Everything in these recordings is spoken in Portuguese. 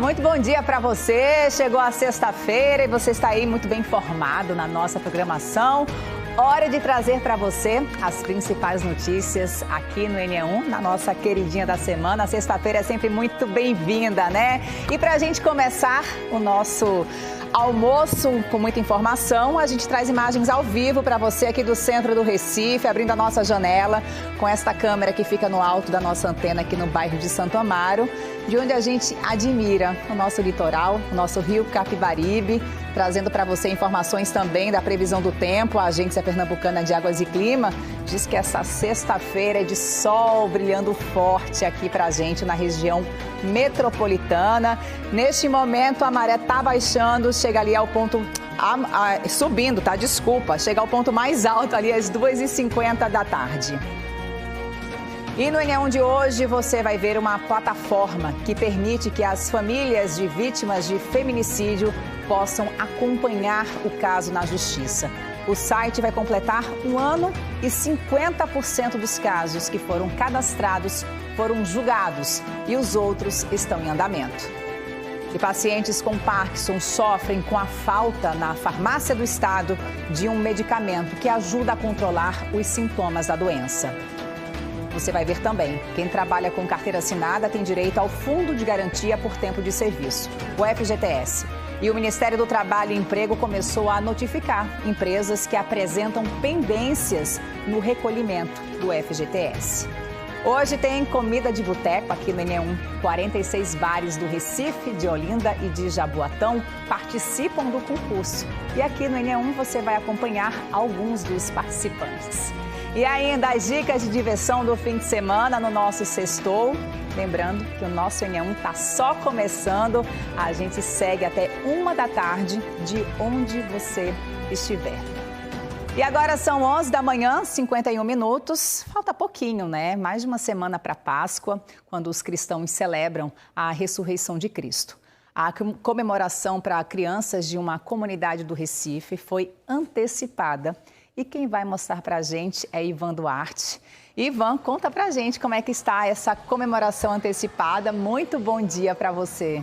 muito bom dia para você. Chegou a sexta-feira e você está aí muito bem informado na nossa programação. Hora de trazer para você as principais notícias aqui no NE1, na nossa queridinha da semana. Sexta-feira é sempre muito bem-vinda, né? E para a gente começar o nosso almoço com muita informação, a gente traz imagens ao vivo para você aqui do centro do Recife, abrindo a nossa janela com esta câmera que fica no alto da nossa antena aqui no bairro de Santo Amaro, de onde a gente admira o nosso litoral, o nosso rio Capibaribe, trazendo para você informações também da previsão do tempo. A Agência Pernambucana de Águas e Clima diz que essa sexta-feira é de sol brilhando forte aqui para a gente na região metropolitana. Neste momento a maré está baixando, chega ali ao ponto, subindo, tá? Desculpa, chega ao ponto mais alto ali às 2h50 da tarde. E no NE1 de hoje você vai ver uma plataforma que permite que as famílias de vítimas de feminicídio possam acompanhar o caso na justiça. O site vai completar um ano e 50% dos casos que foram cadastrados foram julgados e os outros estão em andamento. E pacientes com Parkinson sofrem com a falta na farmácia do estado de um medicamento que ajuda a controlar os sintomas da doença. Você vai ver também, quem trabalha com carteira assinada tem direito ao Fundo de Garantia por Tempo de Serviço, o FGTS. E o Ministério do Trabalho e Emprego começou a notificar empresas que apresentam pendências no recolhimento do FGTS. Hoje tem comida de boteco aqui no NE1. 46 bares do Recife, de Olinda e de Jaboatão participam do concurso. E aqui no NE1 você vai acompanhar alguns dos participantes. E ainda as dicas de diversão do fim de semana no nosso Sextou. Lembrando que o nosso NE1 está só começando. A gente segue até 1 da tarde, de onde você estiver. E agora são 11 da manhã, 51 minutos. Falta pouquinho, né? Mais de uma semana para Páscoa, quando os cristãos celebram a ressurreição de Cristo. A comemoração para crianças de uma comunidade do Recife foi antecipada. E quem vai mostrar para a gente é Ivan Duarte. Ivan, conta para a gente como é que está essa comemoração antecipada. Muito bom dia para você.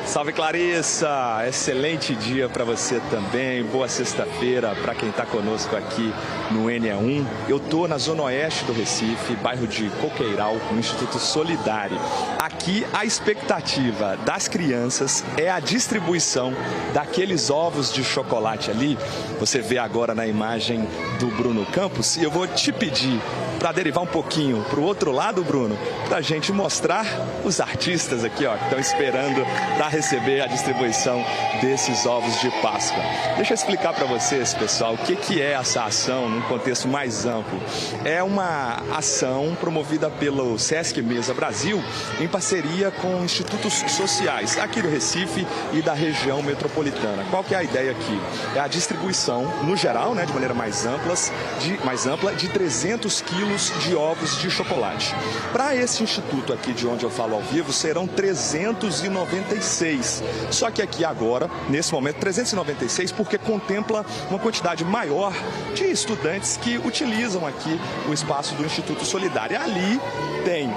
Salve, Clarissa! Excelente dia para você também. Boa sexta-feira para quem está conosco aqui no NE1. Eu estou na zona oeste do Recife, bairro de Coqueiral, no Instituto Solidário. Aqui a expectativa das crianças é a distribuição daqueles ovos de chocolate ali. Você vê agora na imagem do Bruno Campos. E eu vou te pedir para derivar um pouquinho para o outro lado, Bruno, para a gente mostrar os artistas aqui, ó, que estão esperando para receber a distribuição desses ovos de Páscoa. Deixa eu explicar para vocês, pessoal, o que é essa ação num contexto mais amplo. É uma ação promovida pelo Sesc Mesa Brasil em parceria com institutos sociais aqui do Recife e da região metropolitana. Qual que é a ideia aqui? É a distribuição, no geral, né, de maneira mais ampla, de 300 quilos de ovos de chocolate. Para esse instituto aqui de onde eu falo ao vivo, serão 396. Só que aqui agora, nesse momento, 396 porque contempla uma quantidade maior de estudantes que utilizam aqui o espaço do Instituto Solidário. Ali tem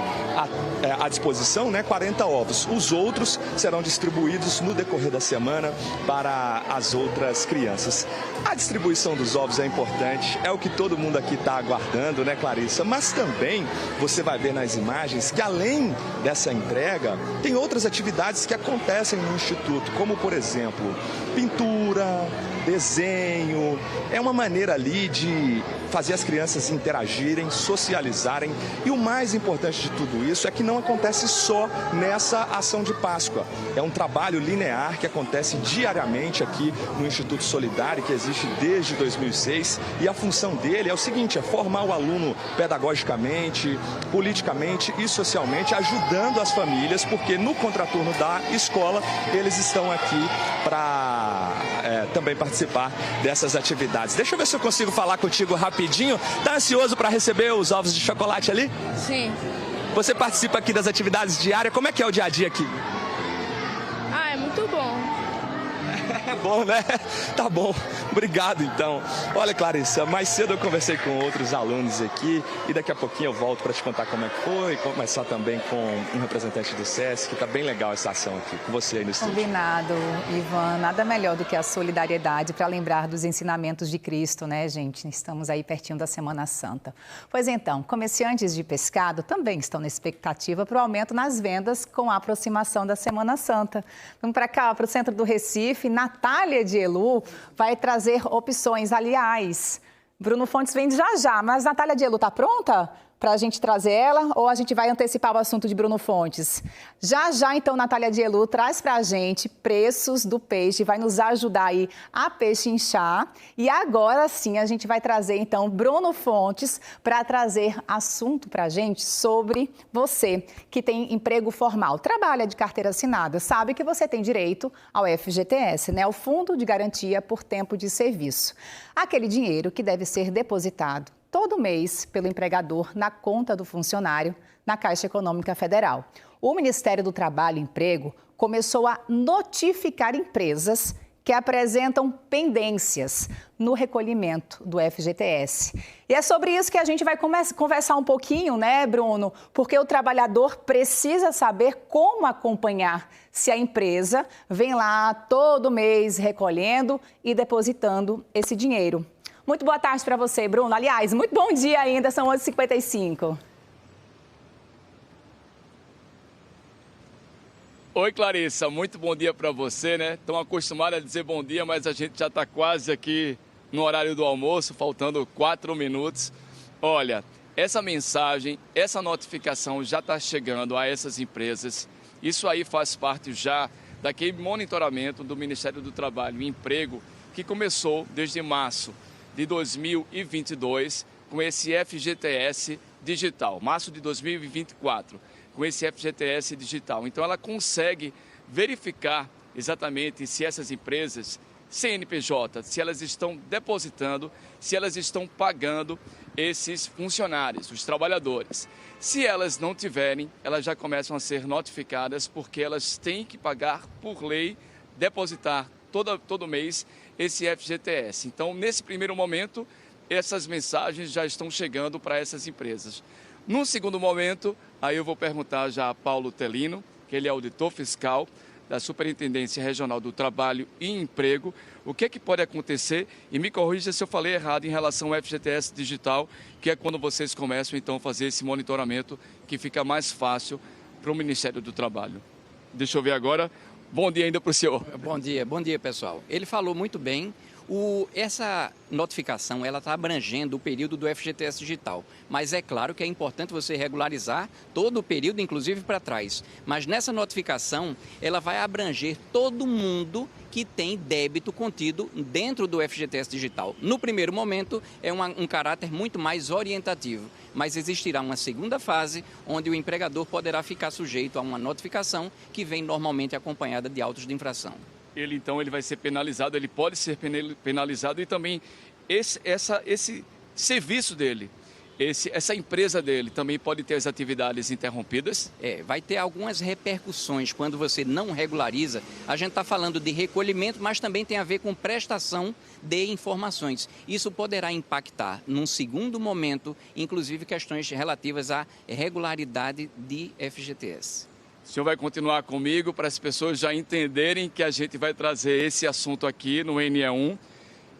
à disposição, né, 40 ovos. Os outros serão distribuídos no decorrer da semana para as outras crianças. A distribuição dos ovos é importante, é o que todo mundo aqui está aguardando, né, Clarissa? Mas também você vai ver nas imagens que além dessa entrega, tem outras atividades que acontecem no Instituto, como por exemplo, pintura, desenho. É uma maneira ali de fazer as crianças interagirem, socializarem. E o mais importante de tudo isso é que não acontece só nessa ação de Páscoa. É um trabalho linear que acontece diariamente aqui no Instituto Solidário, que existe desde 2006. E a função dele é o seguinte, é formar o aluno pedagogicamente, politicamente e socialmente, ajudando as famílias, porque no contraturno da escola eles estão aqui para também participar dessas atividades. Deixa eu ver se eu consigo falar contigo rapidinho. Tá ansioso para receber os ovos de chocolate ali? Sim. Você participa aqui das atividades diárias. Como é que é o dia a dia aqui? É muito bom. É bom, né? Tá bom. Obrigado, então. Olha, Clarissa, mais cedo eu conversei com outros alunos aqui e daqui a pouquinho eu volto para te contar como é que foi, começar também com um representante do SESC, que tá bem legal essa ação aqui, com você aí no estúdio. Combinado, Ivan. Nada melhor do que a solidariedade para lembrar dos ensinamentos de Cristo, né, gente? Estamos aí pertinho da Semana Santa. Pois então, comerciantes de pescado também estão na expectativa para o aumento nas vendas com a aproximação da Semana Santa. Vamos para cá, para o centro do Recife. Natália de Elu vai trazer opções. Aliás, Bruno Fontes vem já, mas Natália de Elu está pronta para a gente trazer ela ou a gente vai antecipar o assunto de Bruno Fontes? Já, então, Natália de Elu traz para a gente preços do peixe, vai nos ajudar aí a pechinchar. E agora sim a gente vai trazer, então, Bruno Fontes para trazer assunto para a gente sobre você que tem emprego formal, trabalha de carteira assinada, sabe que você tem direito ao FGTS, né? O Fundo de Garantia por Tempo de Serviço. Aquele dinheiro que deve ser depositado todo mês pelo empregador na conta do funcionário na Caixa Econômica Federal. O Ministério do Trabalho e Emprego começou a notificar empresas que apresentam pendências no recolhimento do FGTS. E é sobre isso que a gente vai conversar um pouquinho, né, Bruno? Porque o trabalhador precisa saber como acompanhar se a empresa vem lá todo mês recolhendo e depositando esse dinheiro. Muito boa tarde para você, Bruno. Aliás, muito bom dia ainda, são 11h55. Oi, Clarissa, muito bom dia para você, né? Estão acostumados a dizer bom dia, mas a gente já está quase aqui no horário do almoço, faltando 4 minutos. Olha, essa mensagem, essa notificação já está chegando a essas empresas. Isso aí faz parte já daquele monitoramento do Ministério do Trabalho e Emprego que começou desde março de 2022 com esse FGTS digital, março de 2024, com esse FGTS digital. Então ela consegue verificar exatamente se essas empresas CNPJ, se elas estão depositando, se elas estão pagando esses funcionários, os trabalhadores. Se elas não tiverem, elas já começam a ser notificadas porque elas têm que pagar por lei, depositar todo mês esse FGTS. Então, nesse primeiro momento, essas mensagens já estão chegando para essas empresas. No segundo momento, aí eu vou perguntar já a Paulo Telino, que ele é auditor fiscal da Superintendência Regional do Trabalho e Emprego, o que pode acontecer, e me corrija se eu falei errado em relação ao FGTS digital, que é quando vocês começam então a fazer esse monitoramento que fica mais fácil para o Ministério do Trabalho. Deixa eu ver agora. Bom dia ainda para o senhor. Bom dia, pessoal. Ele falou muito bem. Essa notificação ela está abrangendo o período do FGTS digital, mas é claro que é importante você regularizar todo o período, inclusive para trás. Mas nessa notificação ela vai abranger todo mundo que tem débito contido dentro do FGTS digital. No primeiro momento é um caráter muito mais orientativo, mas existirá uma segunda fase onde o empregador poderá ficar sujeito a uma notificação que vem normalmente acompanhada de autos de infração. Ele vai ser penalizado, ele pode ser penalizado e também esse serviço dele, essa empresa dele também pode ter as atividades interrompidas? Vai ter algumas repercussões quando você não regulariza. A gente está falando de recolhimento, mas também tem a ver com prestação de informações. Isso poderá impactar, num segundo momento, inclusive questões relativas à regularidade de FGTS. O senhor vai continuar comigo para as pessoas já entenderem que a gente vai trazer esse assunto aqui no NE1.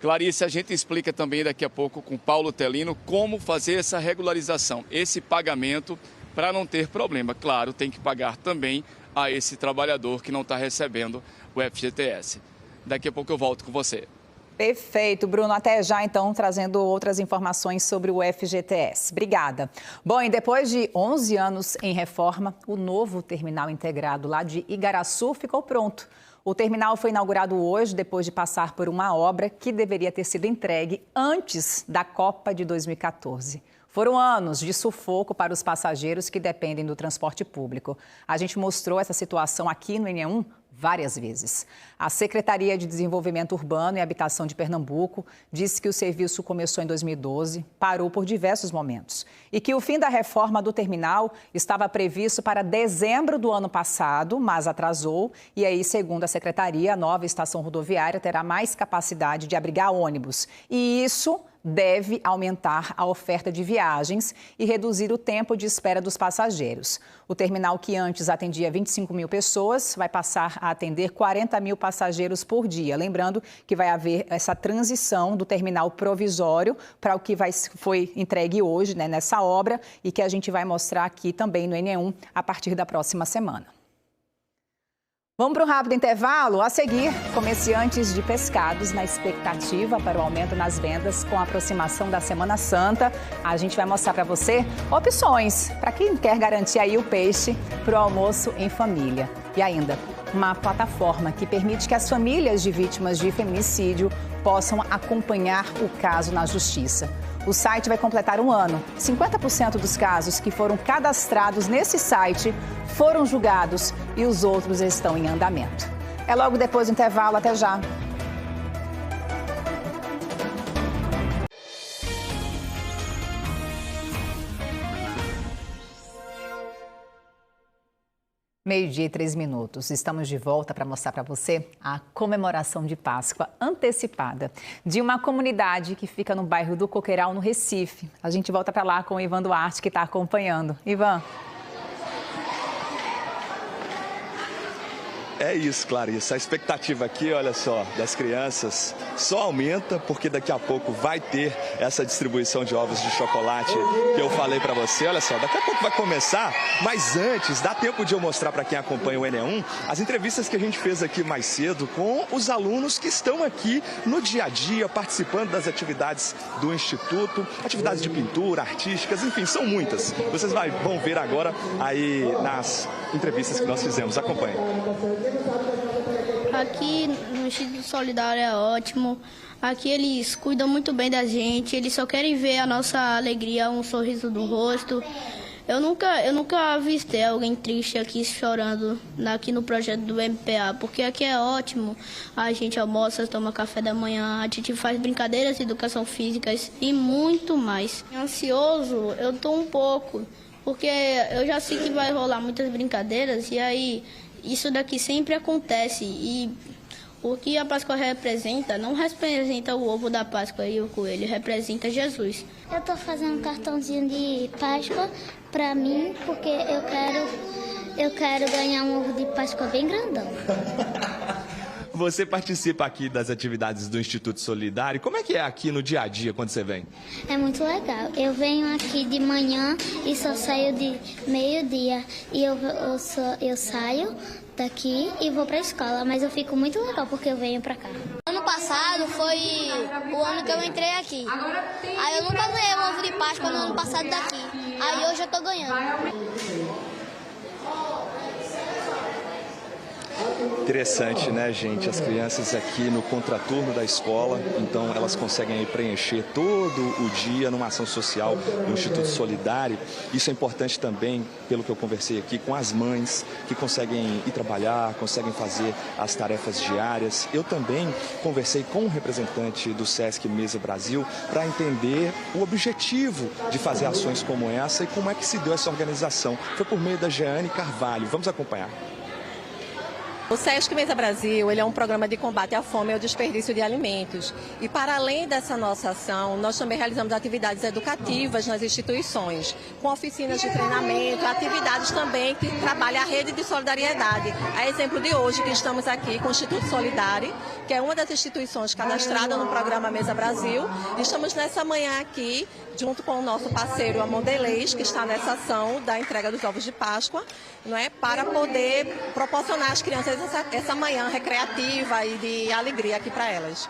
Clarice, a gente explica também daqui a pouco com Paulo Telino como fazer essa regularização, esse pagamento para não ter problema. Claro, tem que pagar também a esse trabalhador que não está recebendo o FGTS. Daqui a pouco eu volto com você. Perfeito, Bruno. Até já, então, trazendo outras informações sobre o FGTS. Obrigada. Bom, e depois de 11 anos em reforma, o novo terminal integrado lá de Igaraçu ficou pronto. O terminal foi inaugurado hoje, depois de passar por uma obra que deveria ter sido entregue antes da Copa de 2014. Foram anos de sufoco para os passageiros que dependem do transporte público. A gente mostrou essa situação aqui no NE1 várias vezes. A Secretaria de Desenvolvimento Urbano e Habitação de Pernambuco disse que o serviço começou em 2012, parou por diversos momentos e que o fim da reforma do terminal estava previsto para dezembro do ano passado, mas atrasou. E aí, segundo a Secretaria, a nova estação rodoviária terá mais capacidade de abrigar ônibus. E isso deve aumentar a oferta de viagens e reduzir o tempo de espera dos passageiros. O terminal, que antes atendia 25 mil pessoas, vai passar a atender 40 mil passageiros por dia. Lembrando que vai haver essa transição do terminal provisório para o que foi entregue hoje, né, nessa obra, e que a gente vai mostrar aqui também no NE1 a partir da próxima semana. Vamos para um rápido intervalo. A seguir, comerciantes de pescados na expectativa para o aumento nas vendas com a aproximação da Semana Santa. A gente vai mostrar para você opções para quem quer garantir aí o peixe para o almoço em família. E ainda, uma plataforma que permite que as famílias de vítimas de feminicídio possam acompanhar o caso na justiça. O site vai completar um ano. 50% dos casos que foram cadastrados nesse site foram julgados e os outros estão em andamento. É logo depois do intervalo. Até já. Meio-dia e 3 minutos. Estamos de volta para mostrar para você a comemoração de Páscoa antecipada de uma comunidade que fica no bairro do Coqueiral, no Recife. A gente volta para lá com o Ivan Duarte, que está acompanhando. Ivan. É isso, Clarissa. A expectativa aqui, olha só, das crianças só aumenta porque daqui a pouco vai ter essa distribuição de ovos de chocolate que eu falei para você. Olha só, daqui a pouco vai começar, mas antes, dá tempo de eu mostrar para quem acompanha o NE1 as entrevistas que a gente fez aqui mais cedo com os alunos que estão aqui no dia a dia, participando das atividades do Instituto, atividades de pintura, artísticas, enfim, são muitas. Vocês vão ver agora aí nas entrevistas que nós fizemos. Acompanhem. Aqui no Instituto Solidário é ótimo. Aqui eles cuidam muito bem da gente. Eles só querem ver a nossa alegria, um sorriso no rosto. Eu nunca avistei alguém triste aqui chorando aqui no projeto do MPA, porque aqui é ótimo. A gente almoça, toma café da manhã, a gente faz brincadeiras de educação física e muito mais. Ansioso, eu tô um pouco, porque eu já sei que vai rolar muitas brincadeiras e aí isso daqui sempre acontece e o que a Páscoa representa não representa o ovo da Páscoa e o coelho, representa Jesus. Eu estou fazendo um cartãozinho de Páscoa para mim porque eu quero ganhar um ovo de Páscoa bem grandão. Você participa aqui das atividades do Instituto Solidário. Como é que é aqui no dia a dia quando você vem? É muito legal. Eu venho aqui de manhã e só saio de meio-dia. E eu saio daqui e vou para a escola, mas eu fico muito legal porque eu venho para cá. Ano passado foi o ano que eu entrei aqui. Aí eu nunca ganhei um ovo de Páscoa no ano passado daqui. Aí hoje eu tô ganhando. Interessante, né, gente? As crianças aqui no contraturno da escola, então elas conseguem aí preencher todo o dia numa ação social no Instituto Solidário. Isso é importante também, pelo que eu conversei aqui, com as mães que conseguem ir trabalhar, conseguem fazer as tarefas diárias. Eu também conversei com um representante do SESC Mesa Brasil para entender o objetivo de fazer ações como essa e como é que se deu essa organização. Foi por meio da Jeane Carvalho. Vamos acompanhar. O SESC Mesa Brasil, ele é um programa de combate à fome e ao desperdício de alimentos. E para além dessa nossa ação, nós também realizamos atividades educativas nas instituições, com oficinas de treinamento, atividades também que trabalham a rede de solidariedade. A exemplo de hoje, que estamos aqui com o Instituto Solidário, que é uma das instituições cadastradas no programa Mesa Brasil. Estamos nessa manhã aqui, junto com o nosso parceiro a Mondelez, que está nessa ação da entrega dos ovos de Páscoa, não é, para poder proporcionar às crianças essa manhã recreativa e de alegria aqui para elas.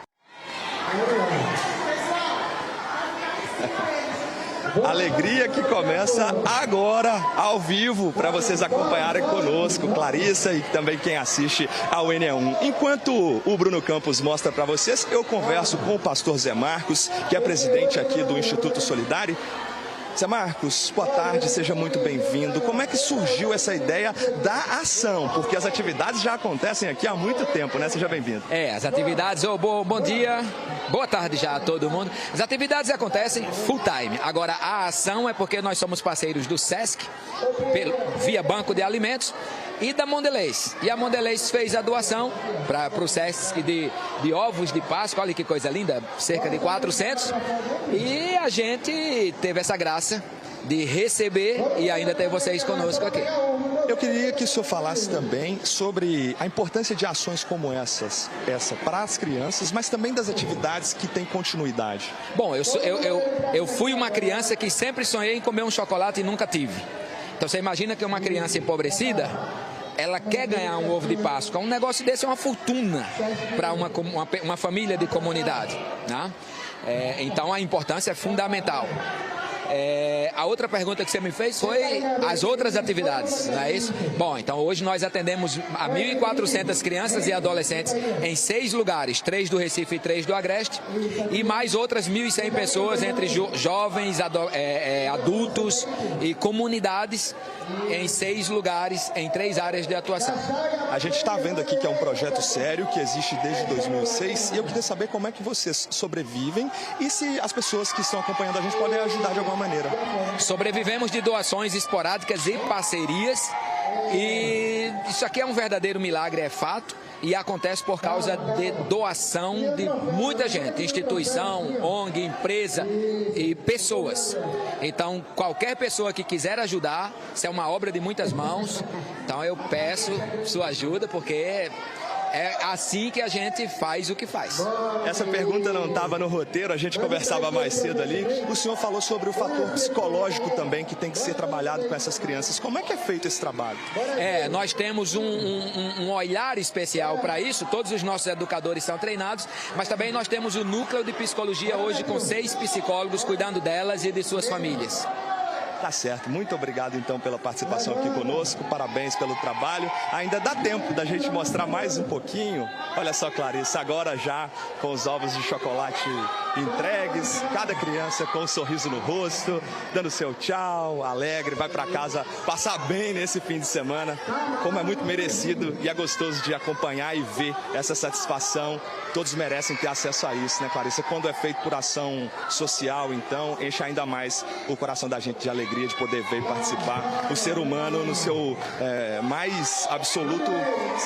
Alegria que começa agora, ao vivo, para vocês acompanharem conosco, Clarissa e também quem assiste ao NE1. Enquanto o Bruno Campos mostra para vocês, eu converso com o pastor Zé Marcos, que é presidente aqui do Instituto Solidário. Zé Marcos, boa tarde, seja muito bem-vindo. Como é que surgiu essa ideia da ação? Porque as atividades já acontecem aqui há muito tempo, né? Seja bem-vindo. As atividades, bom dia, boa tarde já a todo mundo. As atividades acontecem full time. Agora, a ação é porque nós somos parceiros do SESC, via Banco de Alimentos, e da Mondelez. E a Mondelez fez a doação para o SESC de ovos de Páscoa, olha que coisa linda, cerca de 400. E a gente teve essa graça de receber e ainda ter vocês conosco aqui. Eu queria que o senhor falasse também sobre a importância de ações como essa para as crianças, mas também das atividades que têm continuidade. Bom, eu fui uma criança que sempre sonhei em comer um chocolate e nunca tive. Então você imagina que uma criança empobrecida, ela quer ganhar um ovo de Páscoa. Um negócio desse é uma fortuna para uma família de comunidade, né? Então a importância é fundamental. A outra pergunta que você me fez foi as outras atividades, não é isso? Bom, então hoje nós atendemos a 1.400 crianças e adolescentes em 6 lugares, 3 do Recife e 3 do Agreste, e mais outras 1.100 pessoas entre jovens, adultos e comunidades em 6 lugares, em 3 áreas de atuação. A gente está vendo aqui que é um projeto sério, que existe desde 2006, e eu queria saber como é que vocês sobrevivem e se as pessoas que estão acompanhando a gente podem ajudar de alguma maneira. Sobrevivemos de doações esporádicas e parcerias, e isso aqui é um verdadeiro milagre, é fato, e acontece por causa de doação de muita gente, instituição, ONG, empresa e pessoas. Então, qualquer pessoa que quiser ajudar, isso é uma obra de muitas mãos, então eu peço sua ajuda, porque é assim que a gente faz o que faz. Essa pergunta não estava no roteiro, a gente conversava mais cedo ali. O senhor falou sobre o fator psicológico também que tem que ser trabalhado com essas crianças. Como é que é feito esse trabalho? Nós temos um olhar especial para isso, todos os nossos educadores são treinados, mas também nós temos o núcleo de psicologia hoje com 6 psicólogos cuidando delas e de suas famílias. Tá certo. Muito obrigado, então, pela participação aqui conosco. Parabéns pelo trabalho. Ainda dá tempo da gente mostrar mais um pouquinho. Olha só, Clarissa, agora já com os ovos de chocolate entregues, cada criança com um sorriso no rosto, dando seu tchau, alegre, vai para casa passar bem nesse fim de semana, como é muito merecido e é gostoso de acompanhar e ver essa satisfação. Todos merecem ter acesso a isso, né, Clarissa? Quando é feito por ação social, então, enche ainda mais o coração da gente de alegria de poder ver e participar. O ser humano no seu mais absoluto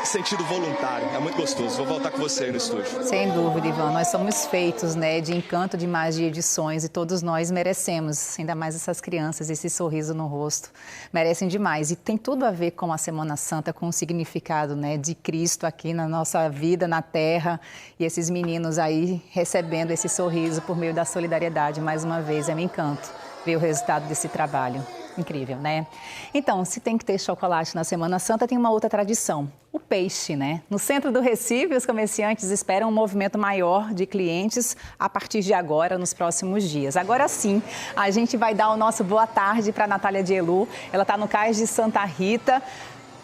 sentido voluntário. É muito gostoso. Vou voltar com você aí no estúdio. Sem dúvida, Ivan. Nós somos feitos, né, de encanto demais de edições e todos nós merecemos, ainda mais essas crianças, esse sorriso no rosto. Merecem demais. E tem tudo a ver com a Semana Santa, com o significado, né, de Cristo aqui na nossa vida, na Terra. E esses meninos aí recebendo esse sorriso por meio da solidariedade. Mais uma vez, é um encanto ver o resultado desse trabalho. Incrível, né? Então, se tem que ter chocolate na Semana Santa, tem uma outra tradição, o peixe, né? No centro do Recife, os comerciantes esperam um movimento maior de clientes a partir de agora, nos próximos dias. Agora sim, a gente vai dar o nosso boa tarde para a Natália Dielu. Ela está no Cais de Santa Rita.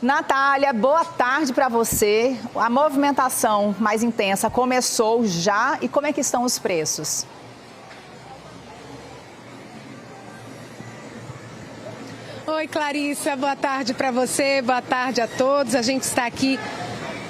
Natália, boa tarde para você. A movimentação mais intensa começou já e como é que estão os preços? Oi, Clarissa, boa tarde para você, boa tarde a todos. A gente está aqui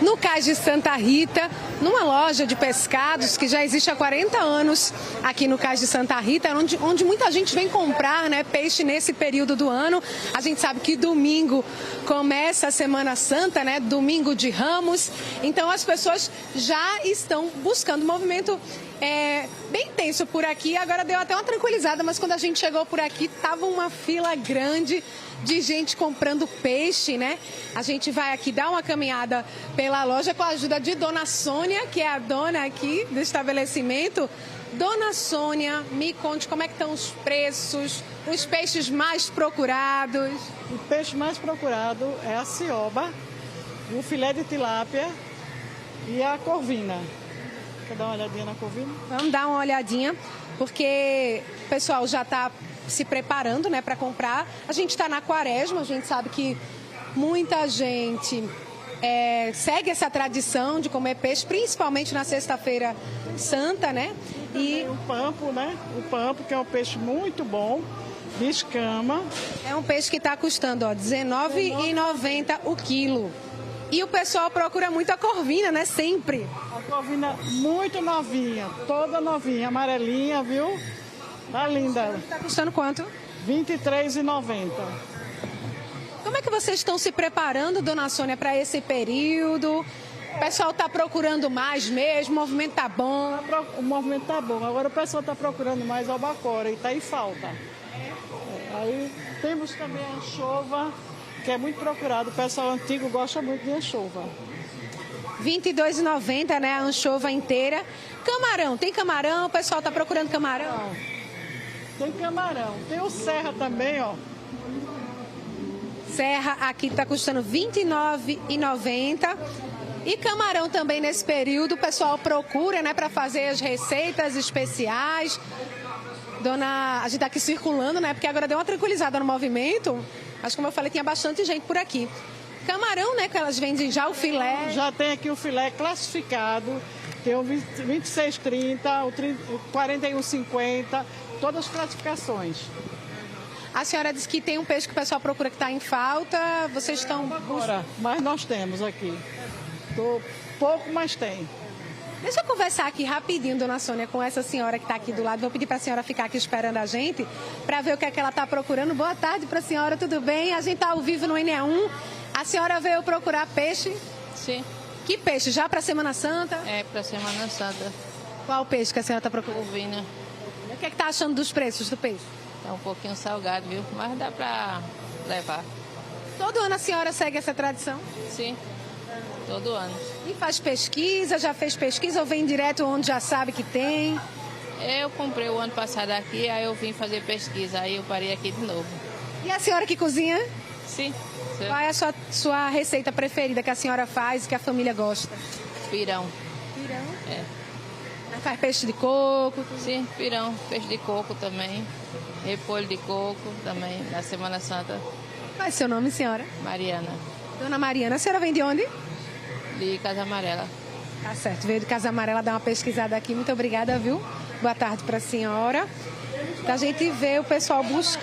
no Cais de Santa Rita, numa loja de pescados que já existe há 40 anos aqui no Cais de Santa Rita, onde muita gente vem comprar, né, peixe nesse período do ano. A gente sabe que domingo começa a Semana Santa, né, domingo de Ramos, então as pessoas já estão buscando movimento bem intenso por aqui. Agora deu até uma tranquilizada, mas quando a gente chegou por aqui, tava uma fila grande de gente comprando peixe, né? A gente vai aqui dar uma caminhada pela loja com a ajuda de Dona Sônia, que é a dona aqui do estabelecimento. Dona Sônia, me conte como é que estão os preços, os peixes mais procurados. O peixe mais procurado é a cioba, o filé de tilápia e a corvina. Quer dar uma olhadinha na corvina? Vamos dar uma olhadinha, porque o pessoal já está se preparando, né, para comprar. A gente está na quaresma, a gente sabe que muita gente segue essa tradição de comer peixe, principalmente na Sexta-feira Santa, né? E o pampo, né? O pampo, que é um peixe muito bom, de escama. É um peixe que está custando, ó, R$19,90 o quilo. E o pessoal procura muito a corvina, né? Sempre. A corvina muito novinha, toda novinha, amarelinha, viu? Tá linda. Está custando quanto? R$23,90. Como é que vocês estão se preparando, dona Sônia, para esse período? O pessoal está procurando mais mesmo, o movimento tá bom? O movimento tá bom. Agora o pessoal está procurando mais albacora e está em falta. Aí temos também a anchova, que é muito procurado. O pessoal antigo gosta muito de anchova. R$22,90, né? A anchova inteira. Camarão, tem camarão? O pessoal está procurando camarão? Não. Tem camarão. Tem o serra também, ó. Serra aqui está custando R$29,90. E camarão também nesse período, o pessoal procura, né, para fazer as receitas especiais. A gente está aqui circulando, né, porque agora deu uma tranquilizada no movimento. Mas como eu falei, tinha bastante gente por aqui. Camarão, né, que elas vendem já o filé. Já tem aqui o filé classificado. Tem o 26,30, o 41,50, todas as classificações. A senhora disse que tem um peixe que o pessoal procura que está em falta. Vocês estão... Agora, mas nós temos aqui. Pouco, mas tem. Deixa eu conversar aqui rapidinho, dona Sônia, com essa senhora que está aqui do lado. Vou pedir para a senhora ficar aqui esperando a gente, para ver o que é que ela está procurando. Boa tarde para a senhora, tudo bem? A gente está ao vivo no NE1. A senhora veio procurar peixe? Sim. Que peixe? Já para Semana Santa? É, para Semana Santa. Qual peixe que a senhora está procurando? Corvina. O que é que está achando dos preços do peixe? Tá um pouquinho salgado, viu? Mas dá para levar. Todo ano a senhora segue essa tradição? Sim. Todo ano. E faz pesquisa? Já fez pesquisa ou vem direto onde já sabe que tem? Eu comprei o ano passado aqui, aí eu vim fazer pesquisa, aí eu parei aqui de novo. E a senhora que cozinha? Sim. Qual é a sua receita preferida que a senhora faz e que a família gosta? Pirão. Pirão? É. Faz peixe de coco? Tudo. Sim, pirão, peixe de coco também. Repolho de coco também, na Semana Santa. Qual é seu nome, senhora? Mariana. Dona Mariana, a senhora vem de onde? De Casa Amarela. Tá certo, veio de Casa Amarela dar uma pesquisada aqui. Muito obrigada, viu? Boa tarde para a senhora. A gente vê o pessoal buscar.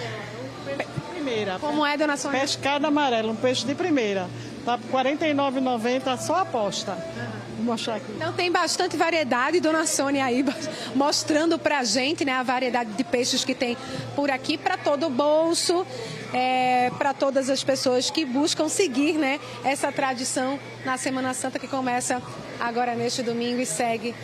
Primeira. Como é, dona Sônia? Pescado amarelo, um peixe de primeira. Tá por R$ 49,90, só aposta. Vou mostrar aqui. Então tem bastante variedade, dona Sônia aí mostrando pra gente, né, a variedade de peixes que tem por aqui para todo o bolso, para todas as pessoas que buscam seguir, né, essa tradição na Semana Santa que começa agora neste domingo e segue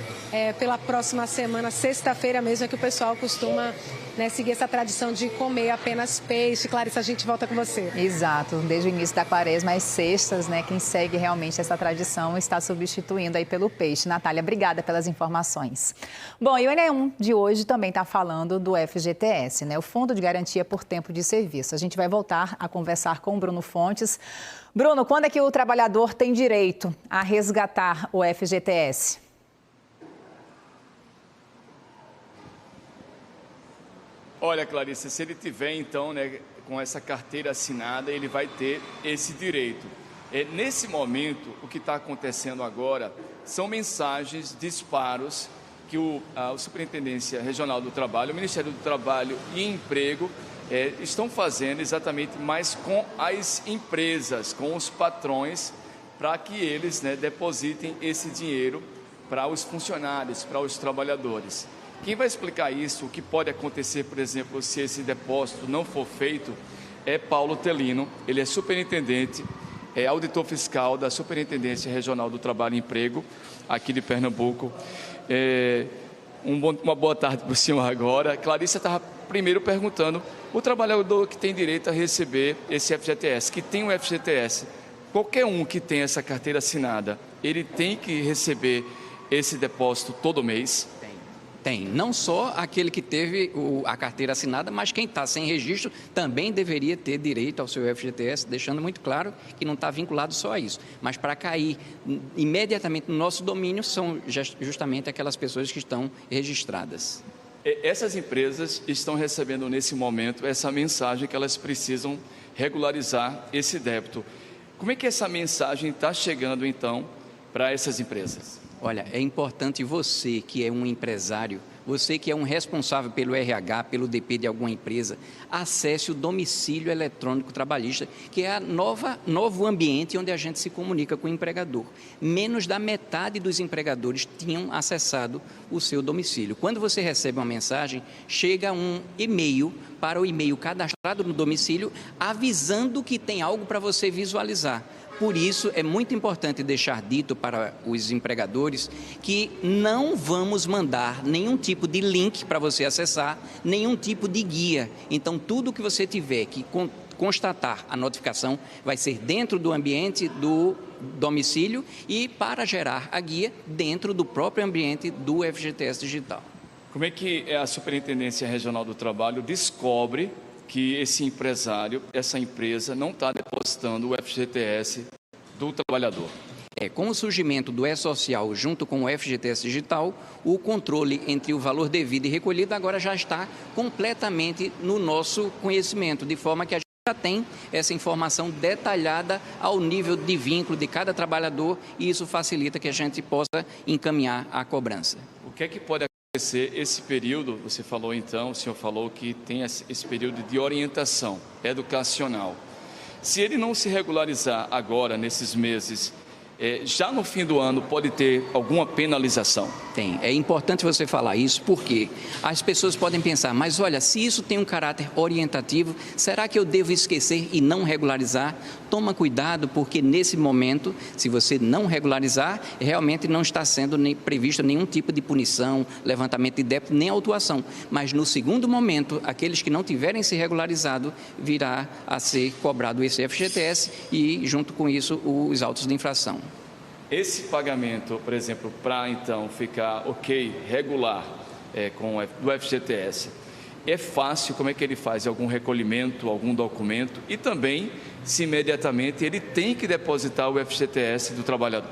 pela próxima semana, sexta-feira mesmo, é que o pessoal costuma, né, seguir essa tradição de comer apenas peixe. Clarissa, a gente volta com você. Exato, desde o início da quaresma, às sextas, né, quem segue realmente essa tradição está substituindo aí pelo peixe. Natália, obrigada pelas informações. Bom, e o NE1 de hoje também está falando do FGTS, né, o Fundo de Garantia por Tempo de Serviço. A gente vai voltar a conversar com o Bruno Fontes. Bruno, quando é que o trabalhador tem direito a resgatar o FGTS? Olha, Clarissa, se ele tiver, então, né, com essa carteira assinada, ele vai ter esse direito. Nesse momento, o que está acontecendo agora são mensagens, disparos que a Superintendência Regional do Trabalho, o Ministério do Trabalho e Emprego estão fazendo exatamente mais com as empresas, com os patrões, para que eles, né, depositem esse dinheiro para os funcionários, para os trabalhadores. Quem vai explicar isso, o que pode acontecer, por exemplo, se esse depósito não for feito, é Paulo Telino. Ele é superintendente, é auditor fiscal da Superintendência Regional do Trabalho e Emprego, aqui de Pernambuco. Uma boa tarde para o senhor agora. Clarissa estava primeiro perguntando o trabalhador que tem direito a receber esse FGTS, que tem um FGTS. Qualquer um que tem essa carteira assinada, ele tem que receber esse depósito todo mês? Tem. Não só aquele que teve a carteira assinada, mas quem está sem registro também deveria ter direito ao seu FGTS, deixando muito claro que não está vinculado só a isso. Mas para cair imediatamente no nosso domínio são justamente aquelas pessoas que estão registradas. Essas empresas estão recebendo nesse momento essa mensagem que elas precisam regularizar esse débito. Como é que essa mensagem está chegando então para essas empresas? Olha, é importante você, que é um empresário, você que é um responsável pelo RH, pelo DP de alguma empresa, acesse o domicílio eletrônico trabalhista, que é novo ambiente onde a gente se comunica com o empregador. Menos da metade dos empregadores tinham acessado o seu domicílio. Quando você recebe uma mensagem, chega um e-mail para o e-mail cadastrado no domicílio, avisando que tem algo para você visualizar. Por isso, é muito importante deixar dito para os empregadores que não vamos mandar nenhum tipo de link para você acessar, nenhum tipo de guia. Então, tudo que você tiver que constatar a notificação vai ser dentro do ambiente do domicílio e para gerar a guia dentro do próprio ambiente do FGTS Digital. Como é que a Superintendência Regional do Trabalho descobre que esse empresário, essa empresa, não está depositando o FGTS do trabalhador? Com o surgimento do E-Social junto com o FGTS Digital, o controle entre o valor devido e recolhido agora já está completamente no nosso conhecimento, de forma que a gente já tem essa informação detalhada ao nível de vínculo de cada trabalhador e isso facilita que a gente possa encaminhar a cobrança. O que é que pode acontecer esse período? Você falou então, o senhor falou que tem esse período de orientação educacional. Se ele não se regularizar agora, nesses meses, já no fim do ano pode ter alguma penalização? Tem. É importante você falar isso porque as pessoas podem pensar, mas olha, se isso tem um caráter orientativo, será que eu devo esquecer e não regularizar? Toma cuidado porque nesse momento, se você não regularizar, realmente não está sendo previsto nenhum tipo de punição, levantamento de débito, nem autuação. Mas no segundo momento, aqueles que não tiverem se regularizado, virá a ser cobrado esse FGTS e junto com isso os autos de infração. Esse pagamento, por exemplo, para então ficar regular do FGTS, é fácil? Como é que ele faz? Algum recolhimento, algum documento? E também, se imediatamente ele tem que depositar o FGTS do trabalhador?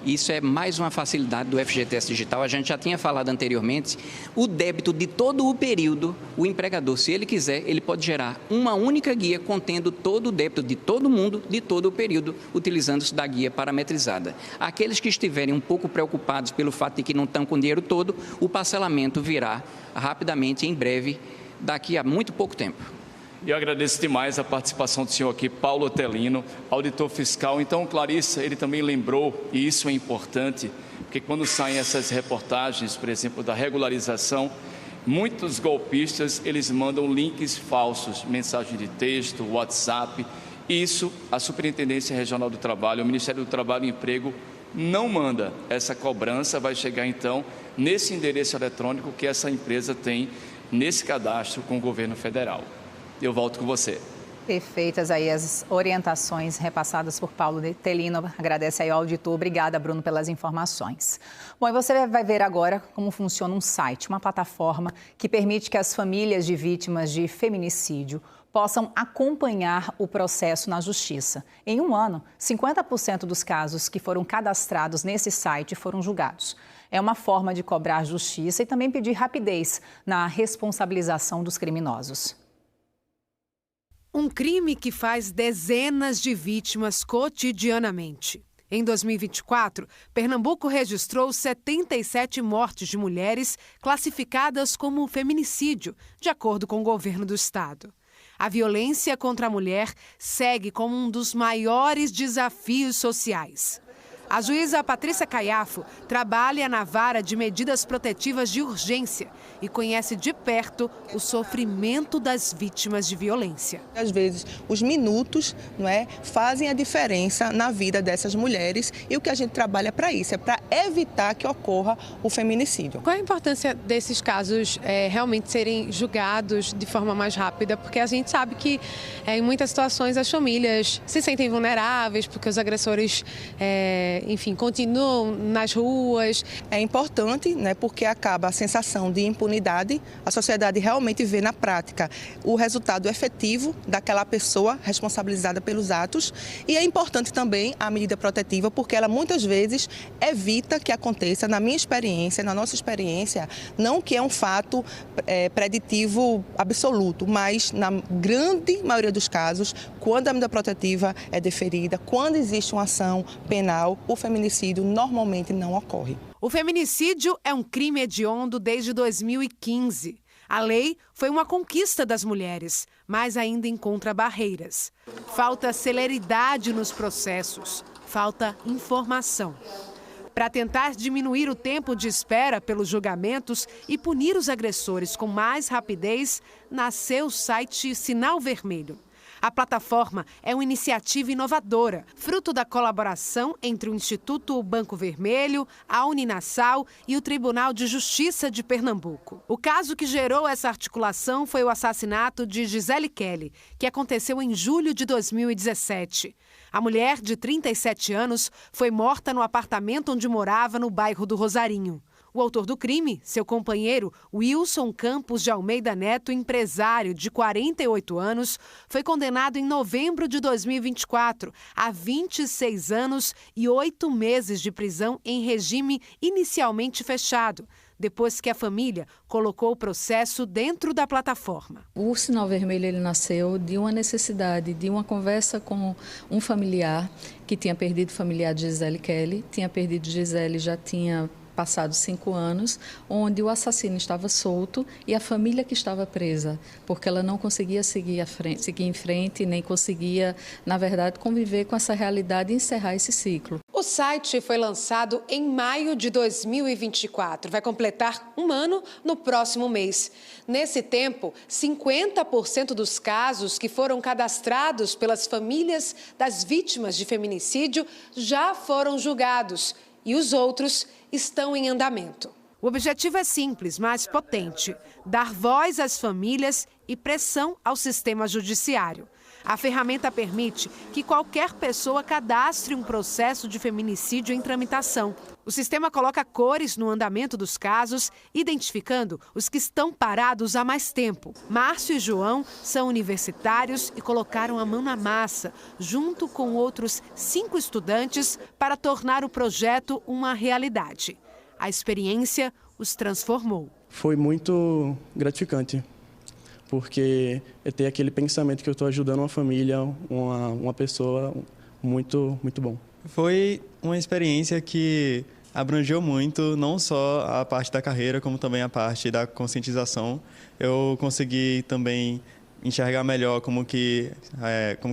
Isso é mais uma facilidade do FGTS Digital. A gente já tinha falado anteriormente, o débito de todo o período, o empregador, se ele quiser, ele pode gerar uma única guia contendo todo o débito de todo mundo, de todo o período, utilizando-se da guia parametrizada. Aqueles que estiverem um pouco preocupados pelo fato de que não estão com o dinheiro todo, o parcelamento virá rapidamente, em breve, daqui a muito pouco tempo. E eu agradeço demais a participação do senhor aqui, Paulo Otelino, auditor fiscal. Então, Clarissa, ele também lembrou, e isso é importante, porque quando saem essas reportagens, por exemplo, da regularização, muitos golpistas, eles mandam links falsos, mensagem de texto, WhatsApp. Isso, a Superintendência Regional do Trabalho, o Ministério do Trabalho e Emprego, não manda. Essa cobrança vai chegar, então, nesse endereço eletrônico que essa empresa tem nesse cadastro com o governo federal. Eu volto com você. Perfeitas aí as orientações repassadas por Paulo Otelino. Agradece aí ao auditor. Obrigada, Bruno, pelas informações. Bom, e você vai ver agora como funciona um site, uma plataforma que permite que as famílias de vítimas de feminicídio possam acompanhar o processo na justiça. Em um ano, 50% dos casos que foram cadastrados nesse site foram julgados. É uma forma de cobrar justiça e também pedir rapidez na responsabilização dos criminosos. Um crime que faz dezenas de vítimas cotidianamente. Em 2024, Pernambuco registrou 77 mortes de mulheres classificadas como feminicídio, de acordo com o governo do estado. A violência contra a mulher segue como um dos maiores desafios sociais. A juíza Patrícia Caiafo trabalha na vara de medidas protetivas de urgência e conhece de perto o sofrimento das vítimas de violência. Às vezes, os minutos, fazem a diferença na vida dessas mulheres e o que a gente trabalha para isso, é para evitar que ocorra o feminicídio. Qual a importância desses casos realmente serem julgados de forma mais rápida? Porque a gente sabe que em muitas situações as famílias se sentem vulneráveis porque os agressores continuam nas ruas. É importante, porque acaba a sensação de impunidade, a sociedade realmente vê na prática o resultado efetivo daquela pessoa responsabilizada pelos atos e é importante também a medida protetiva porque ela muitas vezes evita que aconteça, na minha experiência, na nossa experiência, não que é um fato preditivo absoluto, mas na grande maioria dos casos, quando a medida protetiva é deferida, quando existe uma ação penal, o feminicídio normalmente não ocorre. O feminicídio é um crime hediondo desde 2015. A lei foi uma conquista das mulheres, mas ainda encontra barreiras. Falta celeridade nos processos, falta informação. Para tentar diminuir o tempo de espera pelos julgamentos e punir os agressores com mais rapidez, nasceu o site Sinal Vermelho. A plataforma é uma iniciativa inovadora, fruto da colaboração entre o Instituto Banco Vermelho, a Uninasal e o Tribunal de Justiça de Pernambuco. O caso que gerou essa articulação foi o assassinato de Gisele Kelly, que aconteceu em julho de 2017. A mulher, de 37 anos, foi morta no apartamento onde morava no bairro do Rosarinho. O autor do crime, seu companheiro Wilson Campos de Almeida Neto, empresário de 48 anos, foi condenado em novembro de 2024 a 26 anos e 8 meses de prisão em regime inicialmente fechado, depois que a família colocou o processo dentro da plataforma. O Sinal Vermelho ele nasceu de uma necessidade, de uma conversa com um familiar que tinha perdido o familiar de Gisele Kelly, tinha perdido Gisele, já tinha passados 5 anos, onde o assassino estava solto e a família que estava presa, porque ela não conseguia seguir em frente, nem conseguia, na verdade, conviver com essa realidade e encerrar esse ciclo. O site foi lançado em maio de 2024. Vai completar 1 ano no próximo mês. Nesse tempo, 50% dos casos que foram cadastrados pelas famílias das vítimas de feminicídio já foram julgados e os outros estão em andamento. O objetivo é simples, mas potente: dar voz às famílias e pressão ao sistema judiciário. A ferramenta permite que qualquer pessoa cadastre um processo de feminicídio em tramitação. O sistema coloca cores no andamento dos casos, identificando os que estão parados há mais tempo. Márcio e João são universitários e colocaram a mão na massa, junto com outros 5 estudantes, para tornar o projeto uma realidade. A experiência os transformou. Foi muito gratificante, porque eu tenho aquele pensamento que eu estou ajudando uma família, uma pessoa muito bom. Foi uma experiência que abrangeu muito, não só a parte da carreira, como também a parte da conscientização. Eu consegui também enxergar melhor como que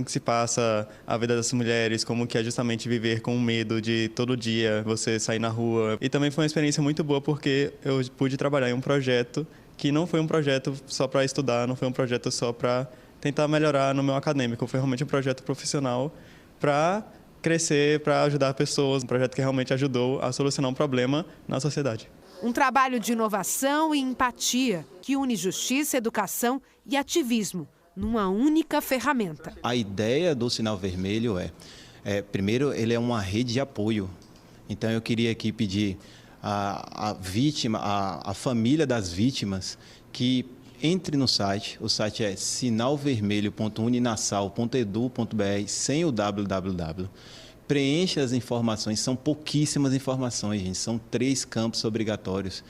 se passa a vida das mulheres, como que é justamente viver com o medo de todo dia você sair na rua. E também foi uma experiência muito boa porque eu pude trabalhar em um projeto que não foi um projeto só para estudar, não foi um projeto só para tentar melhorar no meu acadêmico, foi realmente um projeto profissional para crescer, para ajudar pessoas, um projeto que realmente ajudou a solucionar um problema na sociedade. Um trabalho de inovação e empatia que une justiça, educação e ativismo numa única ferramenta. A ideia do Sinal Vermelho primeiro, ele é uma rede de apoio. Então eu queria aqui pedir a vítima, a família das vítimas, que entre no site. O site é sinalvermelho.uninasal.edu.br, sem o www. Preencha as informações, são pouquíssimas informações, gente, são 3 campos obrigatórios.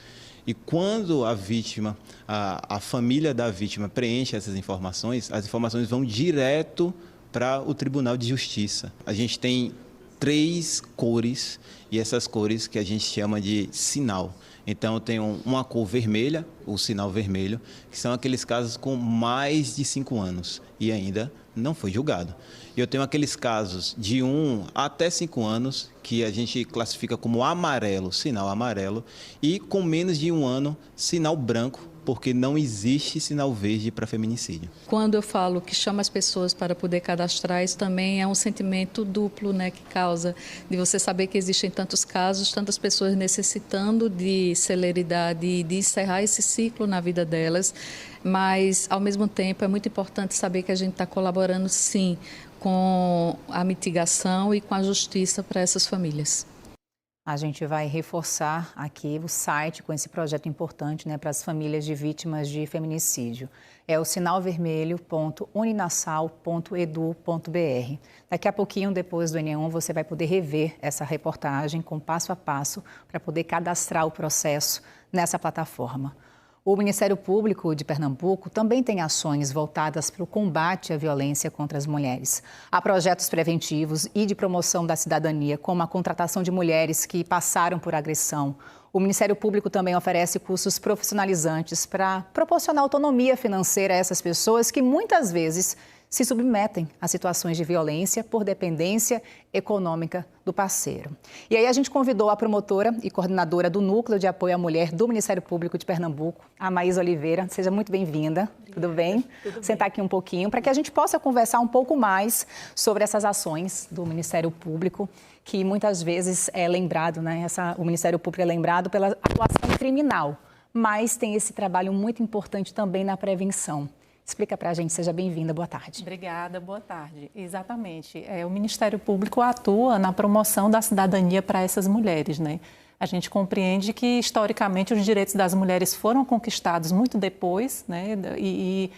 E quando a vítima, a família da vítima preenche essas informações, as informações vão direto para o Tribunal de Justiça. A gente tem 3 cores, e essas cores que a gente chama de sinal. Então, eu tenho uma cor vermelha, o sinal vermelho, que são aqueles casos com mais de 5 anos e ainda não foi julgado. E eu tenho aqueles casos de 1 até 5 anos, que a gente classifica como amarelo, sinal amarelo, e com menos de 1 ano, sinal branco, porque não existe sinal verde para feminicídio. Quando eu falo que chamo as pessoas para poder cadastrar, isso também é um sentimento duplo, né, que causa de você saber que existem tantos casos, tantas pessoas necessitando de celeridade e de encerrar esse ciclo na vida delas, mas, ao mesmo tempo, é muito importante saber que a gente está colaborando, sim, com a mitigação e com a justiça para essas famílias. A gente vai reforçar aqui o site com esse projeto importante, né, para as famílias de vítimas de feminicídio. É o sinalvermelho.uninasal.edu.br. Daqui a pouquinho, depois do ENE1, você vai poder rever essa reportagem com passo a passo para poder cadastrar o processo nessa plataforma. O Ministério Público de Pernambuco também tem ações voltadas para o combate à violência contra as mulheres. Há projetos preventivos e de promoção da cidadania, como a contratação de mulheres que passaram por agressão. O Ministério Público também oferece cursos profissionalizantes para proporcionar autonomia financeira a essas pessoas que muitas vezes se submetem a situações de violência por dependência econômica do parceiro. E aí a gente convidou a promotora e coordenadora do Núcleo de Apoio à Mulher do Ministério Público de Pernambuco, a Maísa Oliveira. Seja muito bem-vinda. Tudo bem? Tudo sentar aqui um pouquinho para que a gente possa conversar um pouco mais sobre essas ações do Ministério Público, que muitas vezes é lembrado, né? O Ministério Público é lembrado pela atuação criminal, mas tem esse trabalho muito importante também na prevenção. Explica para a gente, seja bem-vinda, boa tarde. Obrigada, boa tarde. Exatamente. O Ministério Público atua na promoção da cidadania para essas mulheres, né? A gente compreende que, historicamente, os direitos das mulheres foram conquistados muito depois, né? E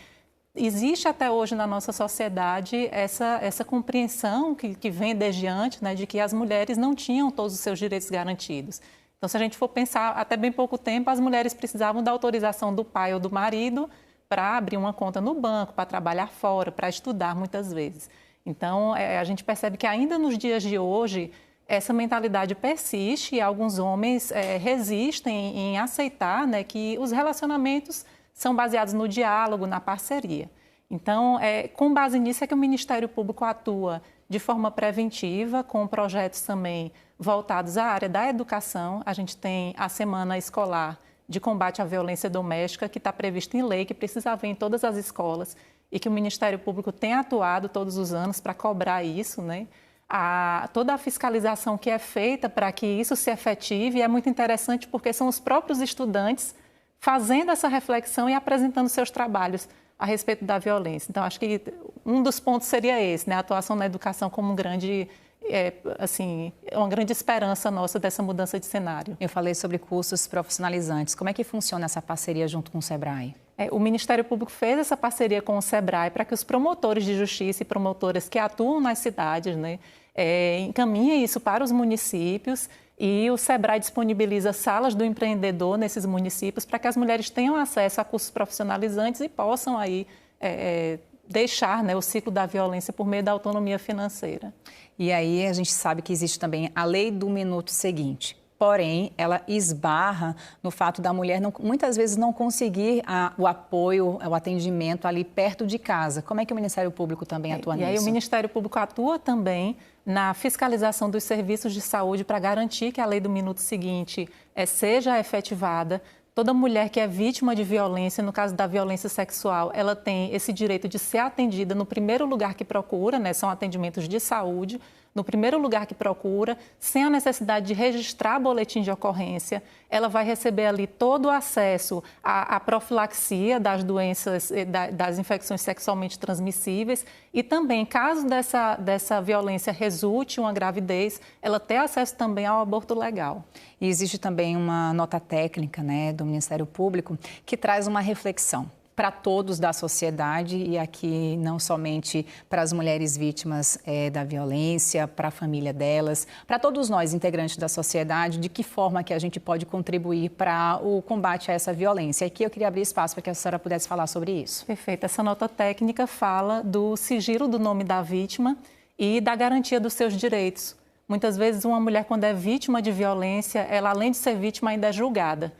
existe até hoje na nossa sociedade essa compreensão que vem desde antes, né? De que as mulheres não tinham todos os seus direitos garantidos. Então, se a gente for pensar, até bem pouco tempo, as mulheres precisavam da autorização do pai ou do marido para abrir uma conta no banco, para trabalhar fora, para estudar muitas vezes. Então, a gente percebe que ainda nos dias de hoje, essa mentalidade persiste e alguns homens resistem em aceitar, né, que os relacionamentos são baseados no diálogo, na parceria. Então, com base nisso é que o Ministério Público atua de forma preventiva, com projetos também voltados à área da educação. A gente tem a Semana Escolar de Combate à Violência Doméstica, que está prevista em lei, que precisa haver em todas as escolas e que o Ministério Público tem atuado todos os anos para cobrar isso, né? Toda a fiscalização que é feita para que isso se efetive é muito interessante porque são os próprios estudantes fazendo essa reflexão e apresentando seus trabalhos a respeito da violência. Então, acho que um dos pontos seria esse, né? A atuação na educação como uma grande esperança nossa dessa mudança de cenário. Eu falei sobre cursos profissionalizantes. Como é que funciona essa parceria junto com o SEBRAE? O Ministério Público fez essa parceria com o SEBRAE para que os promotores de justiça e promotoras que atuam nas cidades, né, encaminhem isso para os municípios e o SEBRAE disponibiliza salas do empreendedor nesses municípios para que as mulheres tenham acesso a cursos profissionalizantes e possam aí deixar, né, o ciclo da violência por meio da autonomia financeira. E aí a gente sabe que existe também a lei do minuto seguinte. Porém, ela esbarra no fato da mulher muitas vezes não conseguir o apoio, o atendimento ali perto de casa. Como é que o Ministério Público também atua nisso? E aí o Ministério Público atua também na fiscalização dos serviços de saúde para garantir que a lei do minuto seguinte seja efetivada. Toda mulher que é vítima de violência, no caso da violência sexual, ela tem esse direito de ser atendida no primeiro lugar que procura, né? São atendimentos de saúde, no primeiro lugar que procura, sem a necessidade de registrar boletim de ocorrência. Ela vai receber ali todo o acesso à profilaxia das doenças, das infecções sexualmente transmissíveis e também, caso dessa violência resulte uma gravidez, ela ter acesso também ao aborto legal. E existe também uma nota técnica, né, do Ministério Público que traz uma reflexão para todos da sociedade e aqui não somente para as mulheres vítimas da violência, para a família delas, para todos nós integrantes da sociedade, de que forma que a gente pode contribuir para o combate a essa violência. Aqui eu queria abrir espaço para que a senhora pudesse falar sobre isso. Perfeito. Essa nota técnica fala do sigilo do nome da vítima e da garantia dos seus direitos. Muitas vezes uma mulher, quando é vítima de violência, ela além de ser vítima ainda é julgada.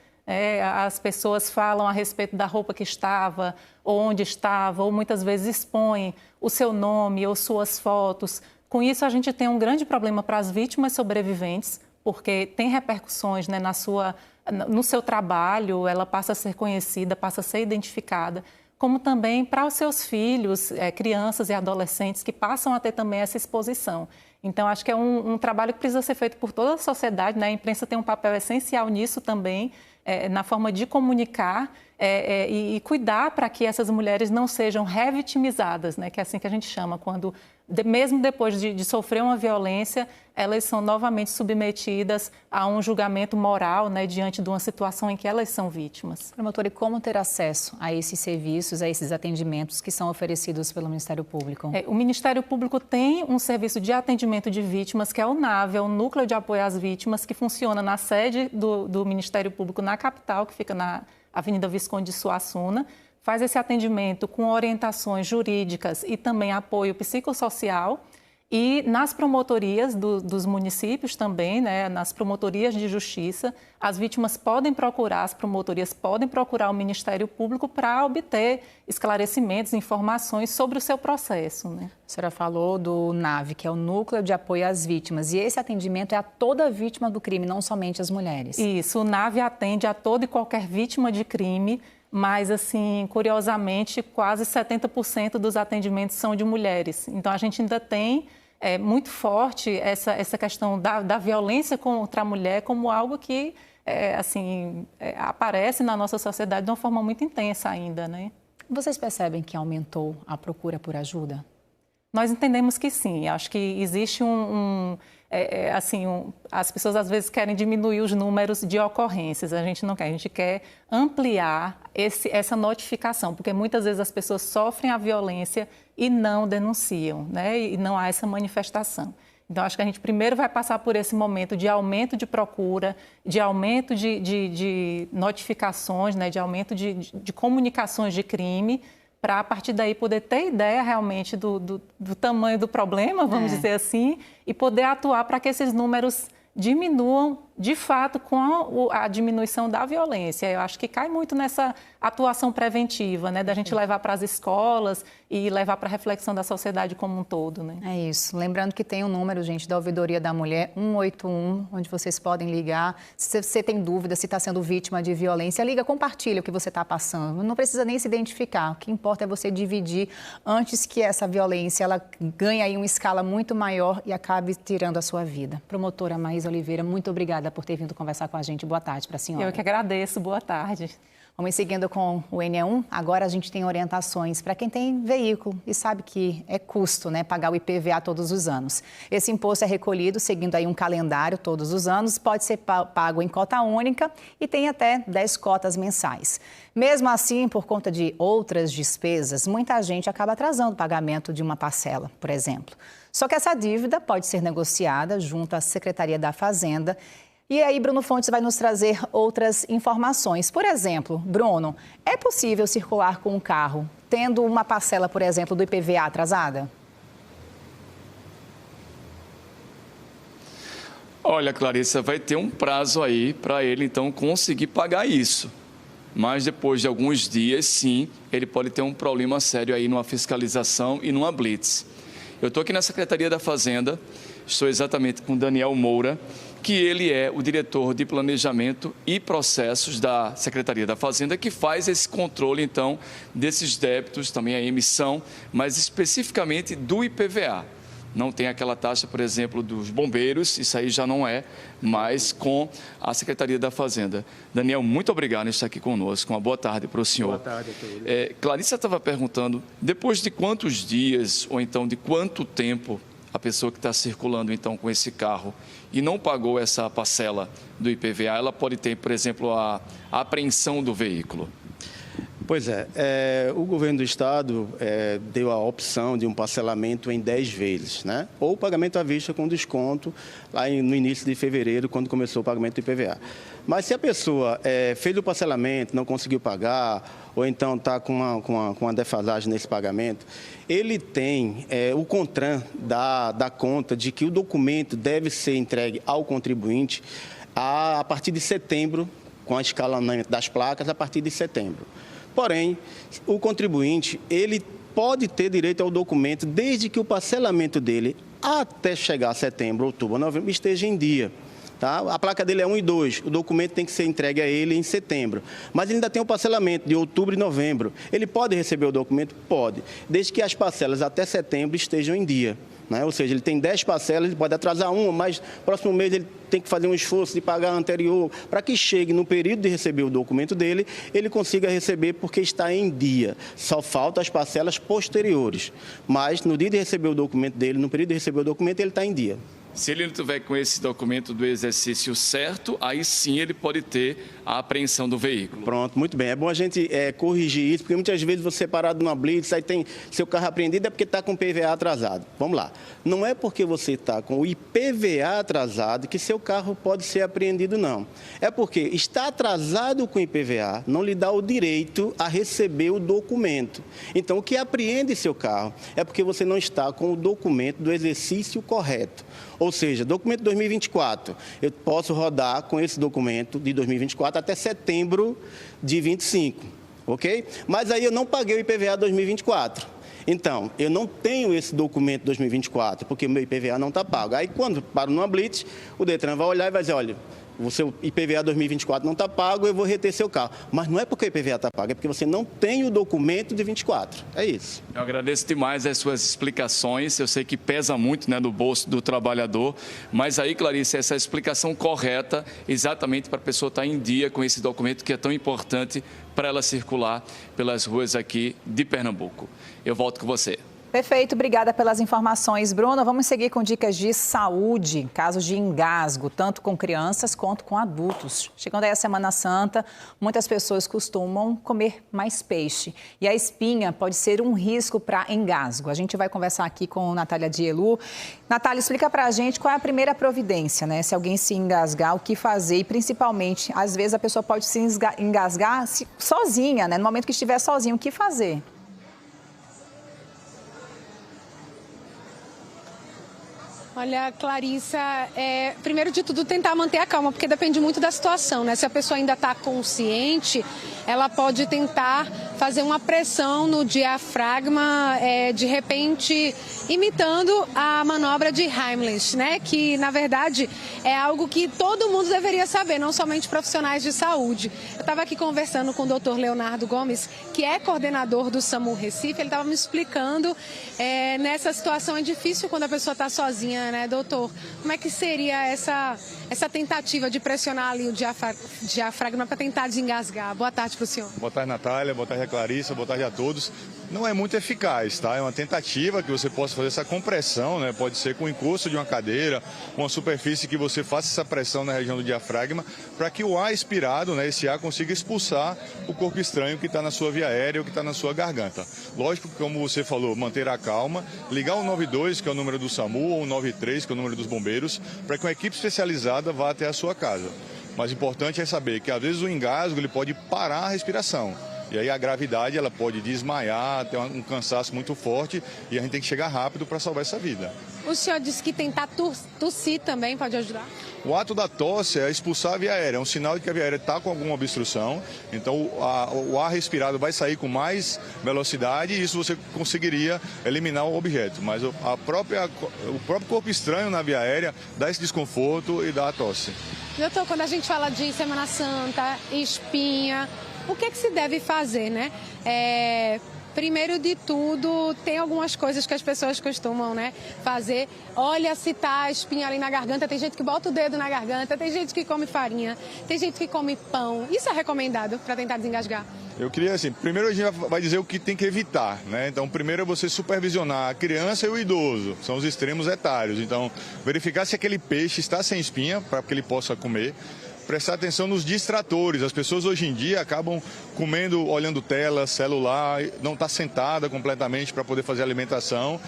As pessoas falam a respeito da roupa que estava, ou onde estava, ou muitas vezes expõem o seu nome ou suas fotos. Com isso, a gente tem um grande problema para as vítimas sobreviventes, porque tem repercussões, né, no seu trabalho, ela passa a ser conhecida, passa a ser identificada, como também para os seus filhos, crianças e adolescentes que passam a ter também essa exposição. Então, acho que é um trabalho que precisa ser feito por toda a sociedade, né? A imprensa tem um papel essencial nisso também, na forma de comunicar e cuidar para que essas mulheres não sejam revitimizadas, né? Que é assim que a gente chama, quando, mesmo depois de sofrer uma violência, elas são novamente submetidas a um julgamento moral, né? Diante de uma situação em que elas são vítimas. Promotora, e como ter acesso a esses serviços, a esses atendimentos que são oferecidos pelo Ministério Público? O Ministério Público tem um serviço de atendimento de vítimas, que é o NAV, é o Núcleo de Apoio às Vítimas, que funciona na sede do Ministério Público na capital, que fica na Avenida Visconde de Suassuna, faz esse atendimento com orientações jurídicas e também apoio psicossocial. E nas promotorias dos municípios também, né, nas promotorias de justiça, as vítimas podem procurar, as promotorias podem procurar o Ministério Público para obter esclarecimentos, informações sobre o seu processo. Né? A senhora falou do NAVE, que é o Núcleo de Apoio às Vítimas, e esse atendimento é a toda vítima do crime, não somente as mulheres. Isso, o NAVE atende a toda e qualquer vítima de crime, mas, assim, curiosamente, quase 70% dos atendimentos são de mulheres. Então, a gente ainda tem muito forte essa questão da violência contra a mulher como algo que, aparece na nossa sociedade de uma forma muito intensa ainda, né? Vocês percebem que aumentou a procura por ajuda? Nós entendemos que sim. Acho que existe as pessoas às vezes querem diminuir os números de ocorrências. A gente não quer, a gente quer ampliar essa notificação, porque muitas vezes as pessoas sofrem a violência e não denunciam, né? E não há essa manifestação. Então, acho que a gente primeiro vai passar por esse momento de aumento de procura, de aumento de notificações, né? De aumento de comunicações de crime, para, a partir daí, poder ter ideia realmente do tamanho do problema, vamos dizer assim, e poder atuar para que esses números diminuam, de fato, com a diminuição da violência. Eu acho que cai muito nessa atuação preventiva, né, da gente levar para as escolas e levar para a reflexão da sociedade como um todo. Né? É isso. Lembrando que tem um número, gente, da Ouvidoria da Mulher, 181, onde vocês podem ligar. Se você tem dúvida, se está sendo vítima de violência, liga, compartilha o que você está passando. Não precisa nem se identificar. O que importa é você dividir antes que essa violência ela ganhe aí uma escala muito maior e acabe tirando a sua vida. Promotora Maísa Oliveira, muito obrigada por ter vindo conversar com a gente. Boa tarde para a senhora. Eu que agradeço. Boa tarde. Vamos seguindo com o NE1. Agora a gente tem orientações para quem tem veículo e sabe que é custo, né, pagar o IPVA todos os anos. Esse imposto é recolhido seguindo aí um calendário todos os anos, pode ser pago em cota única e tem até 10 cotas mensais. Mesmo assim, por conta de outras despesas, muita gente acaba atrasando o pagamento de uma parcela, por exemplo. Só que essa dívida pode ser negociada junto à Secretaria da Fazenda. E aí, Bruno Fontes vai nos trazer outras informações. Por exemplo, Bruno, é possível circular com um carro tendo uma parcela, por exemplo, do IPVA atrasada? Olha, Clarissa, vai ter um prazo aí para ele, então, conseguir pagar isso. Mas depois de alguns dias, sim, ele pode ter um problema sério aí numa fiscalização e numa blitz. Eu estou aqui na Secretaria da Fazenda, estou exatamente com Daniel Moura, que ele é o diretor de Planejamento e Processos da Secretaria da Fazenda, que faz esse controle, então, desses débitos, também a emissão, mas especificamente do IPVA. Não tem aquela taxa, por exemplo, dos bombeiros, isso aí já não é, mas com a Secretaria da Fazenda. Daniel, muito obrigado por estar aqui conosco. Uma boa tarde para o senhor. Boa tarde a todos. Clarissa estava perguntando, depois de quantos dias, ou então de quanto tempo, a pessoa que está circulando, então, com esse carro e não pagou essa parcela do IPVA, ela pode ter, por exemplo, a apreensão do veículo? Pois é, o governo do estado deu a opção de um parcelamento em 10 vezes, né? Ou pagamento à vista com desconto lá no início de fevereiro, quando começou o pagamento do IPVA. Mas se a pessoa fez o parcelamento, não conseguiu pagar, ou então está com uma defasagem nesse pagamento, ele tem o CONTRAN da conta de que o documento deve ser entregue ao contribuinte a partir de setembro, com a escalonamento das placas a partir de setembro. Porém, o contribuinte, ele pode ter direito ao documento desde que o parcelamento dele, até chegar a setembro, outubro, novembro, esteja em dia. Tá? A placa dele é 1 e 2, o documento tem que ser entregue a ele em setembro. Mas ele ainda tem o parcelamento de outubro e novembro. Ele pode receber o documento? Pode, desde que as parcelas até setembro estejam em dia. Né? Ou seja, ele tem 10 parcelas, ele pode atrasar uma, mas próximo mês ele tem que fazer um esforço de pagar a anterior, para que chegue no período de receber o documento dele, ele consiga receber porque está em dia. Só faltam as parcelas posteriores. Mas no dia de receber o documento dele, no período de receber o documento, ele está em dia. Se ele não tiver com esse documento do exercício certo, aí sim ele pode ter a apreensão do veículo. Pronto, muito bem. É bom a gente corrigir isso, porque muitas vezes você é parado numa blitz, aí tem seu carro apreendido, é porque está com o PVA atrasado. Vamos lá. Não é porque você está com o IPVA atrasado que seu carro pode ser apreendido, não. É porque está atrasado com o IPVA, não lhe dá o direito a receber o documento. Então, o que apreende seu carro é porque você não está com o documento do exercício correto. Ou seja, documento 2024, eu posso rodar com esse documento de 2024 até setembro de 25, ok? Mas aí eu não paguei o IPVA 2024. Então, eu não tenho esse documento 2024, porque o meu IPVA não está pago. Aí, quando paro numa blitz, o Detran vai olhar e vai dizer, olha, o seu IPVA 2024 não está pago, eu vou reter seu carro. Mas não é porque o IPVA está pago, é porque você não tem o documento de 24. É isso. Eu agradeço demais as suas explicações. Eu sei que pesa muito, né, no bolso do trabalhador. Mas aí, Clarice, essa explicação correta, exatamente para a pessoa estar em dia com esse documento que é tão importante para ela circular pelas ruas aqui de Pernambuco. Eu volto com você. Perfeito, obrigada pelas informações, Bruno. Vamos seguir com dicas de saúde, casos de engasgo, tanto com crianças quanto com adultos. Chegando aí a Semana Santa, muitas pessoas costumam comer mais peixe. E a espinha pode ser um risco para engasgo. A gente vai conversar aqui com Natália Dielu. Natália, explica para a gente qual é a primeira providência, né? Se alguém se engasgar, o que fazer? E principalmente, às vezes a pessoa pode se engasgar sozinha, né? No momento que estiver sozinha, o que fazer? Olha, Clarissa, primeiro de tudo tentar manter a calma, porque depende muito da situação, né? Se a pessoa ainda está consciente, ela pode tentar fazer uma pressão no diafragma, de repente imitando a manobra de Heimlich, né? Que, na verdade, é algo que todo mundo deveria saber, não somente profissionais de saúde. Eu estava aqui conversando com o Dr. Leonardo Gomes, que é coordenador do SAMU Recife, ele estava me explicando, nessa situação é difícil quando a pessoa está sozinha, né, doutor? Como é que seria essa tentativa de pressionar ali o diafragma para tentar desengasgar? Boa tarde para o senhor. Boa tarde, Natália. Boa tarde, Clarissa. Boa tarde a todos. Não é muito eficaz, tá? É uma tentativa que você possa fazer essa compressão, né? Pode ser com o encosto de uma cadeira, uma superfície que você faça essa pressão na região do diafragma, para que o ar expirado, né, esse ar consiga expulsar o corpo estranho que está na sua via aérea ou que está na sua garganta. Lógico que, como você falou, manter a calma, ligar o 92, que é o número do SAMU, ou o 93, que é o número dos bombeiros, para que uma equipe especializada vá até a sua casa. Mas o importante é saber que, às vezes, o engasgo ele pode parar a respiração. E aí a gravidade ela pode desmaiar, ter um cansaço muito forte e a gente tem que chegar rápido para salvar essa vida. O senhor disse que tentar tossir também pode ajudar? O ato da tosse é expulsar a via aérea, é um sinal de que a via aérea está com alguma obstrução, então o ar respirado vai sair com mais velocidade e isso você conseguiria eliminar o objeto. Mas o próprio corpo estranho na via aérea dá esse desconforto e dá a tosse. Doutor, quando a gente fala de Semana Santa, espinha, o que se deve fazer, né? Primeiro de tudo, tem algumas coisas que as pessoas costumam, né, fazer. Olha se tá a espinha ali na garganta, tem gente que bota o dedo na garganta, tem gente que come farinha, tem gente que come pão. Isso é recomendado para tentar desengasgar? Eu queria, assim, primeiro a gente vai dizer o que tem que evitar, né? Então, primeiro é você supervisionar a criança e o idoso, são os extremos etários. Então, verificar se aquele peixe está sem espinha, para que ele possa comer. Prestar atenção nos distratores. As pessoas hoje em dia acabam comendo, olhando tela, celular, não está sentada completamente para poder fazer alimentação.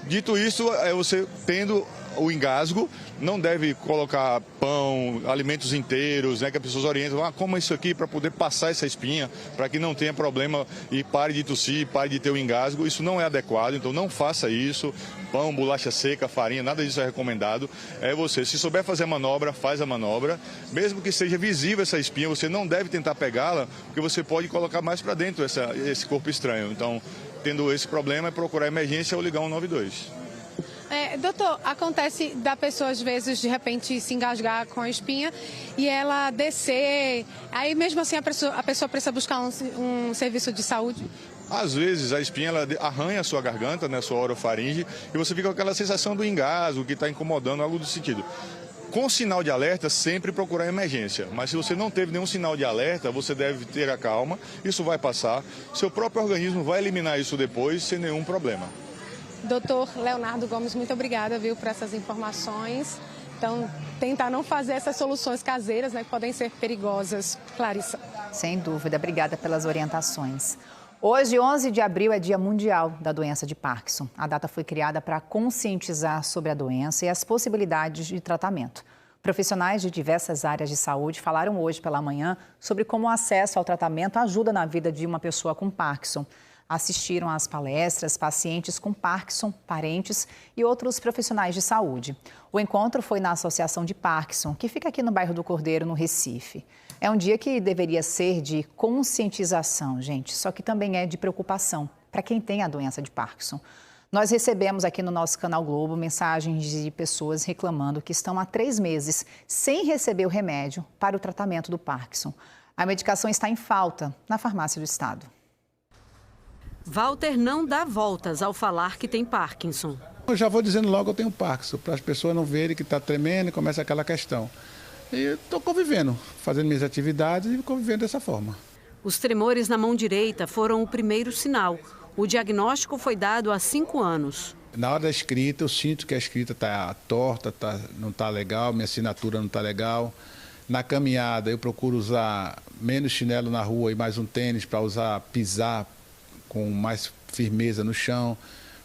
Dito isso, você tendo o engasgo, não deve colocar pão, alimentos inteiros, né, que as pessoas orientam, coma isso aqui para poder passar essa espinha, para que não tenha problema e pare de tossir, pare de ter o engasgo. Isso não é adequado, então não faça isso. Pão, bolacha seca, farinha, nada disso é recomendado. Se souber fazer a manobra, faz a manobra. Mesmo que seja visível essa espinha, você não deve tentar pegá-la, porque você pode colocar mais para dentro esse corpo estranho. Então, tendo esse problema, é procurar emergência ou ligar 192. Doutor, acontece da pessoa às vezes de repente se engasgar com a espinha e ela descer, aí mesmo assim a pessoa precisa buscar um serviço de saúde? Às vezes a espinha ela arranha a sua garganta, né, sua orofaringe, e você fica com aquela sensação do engasgo que está incomodando, algo do sentido. Com sinal de alerta, sempre procurar emergência. Mas se você não teve nenhum sinal de alerta, você deve ter a calma, isso vai passar. Seu próprio organismo vai eliminar isso depois sem nenhum problema. Doutor Leonardo Gomes, muito obrigada, viu, por essas informações. Então, tentar não fazer essas soluções caseiras, né, que podem ser perigosas. Clarissa. Sem dúvida, obrigada pelas orientações. Hoje, 11 de abril, é Dia Mundial da Doença de Parkinson. A data foi criada para conscientizar sobre a doença e as possibilidades de tratamento. Profissionais de diversas áreas de saúde falaram hoje pela manhã sobre como o acesso ao tratamento ajuda na vida de uma pessoa com Parkinson. Assistiram às palestras pacientes com Parkinson, parentes e outros profissionais de saúde. O encontro foi na Associação de Parkinson, que fica aqui no bairro do Cordeiro, no Recife. É um dia que deveria ser de conscientização, gente, só que também é de preocupação para quem tem a doença de Parkinson. Nós recebemos aqui no nosso Canal Globo mensagens de pessoas reclamando que estão há 3 meses sem receber o remédio para o tratamento do Parkinson. A medicação está em falta na farmácia do estado. Walter não dá voltas ao falar que tem Parkinson. Eu já vou dizendo logo que eu tenho Parkinson, para as pessoas não verem que está tremendo e começa aquela questão. E estou convivendo, fazendo minhas atividades e convivendo dessa forma. Os tremores na mão direita foram o primeiro sinal. O diagnóstico foi dado há 5 anos. Na hora da escrita, eu sinto que a escrita está torta, não está legal, minha assinatura não está legal. Na caminhada, eu procuro usar menos chinelo na rua e mais um tênis para pisar com mais firmeza no chão,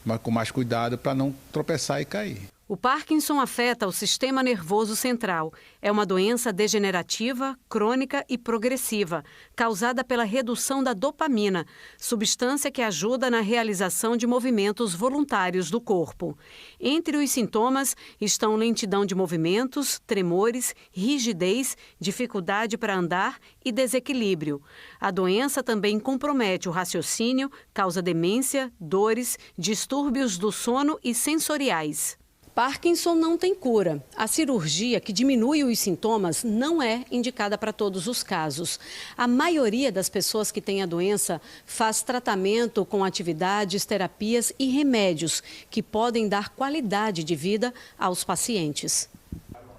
mas com mais cuidado para não tropeçar e cair. O Parkinson afeta o sistema nervoso central. É uma doença degenerativa, crônica e progressiva, causada pela redução da dopamina, substância que ajuda na realização de movimentos voluntários do corpo. Entre os sintomas estão lentidão de movimentos, tremores, rigidez, dificuldade para andar e desequilíbrio. A doença também compromete o raciocínio, causa demência, dores, distúrbios do sono e sensoriais. Parkinson não tem cura. A cirurgia que diminui os sintomas não é indicada para todos os casos. A maioria das pessoas que têm a doença faz tratamento com atividades, terapias e remédios que podem dar qualidade de vida aos pacientes.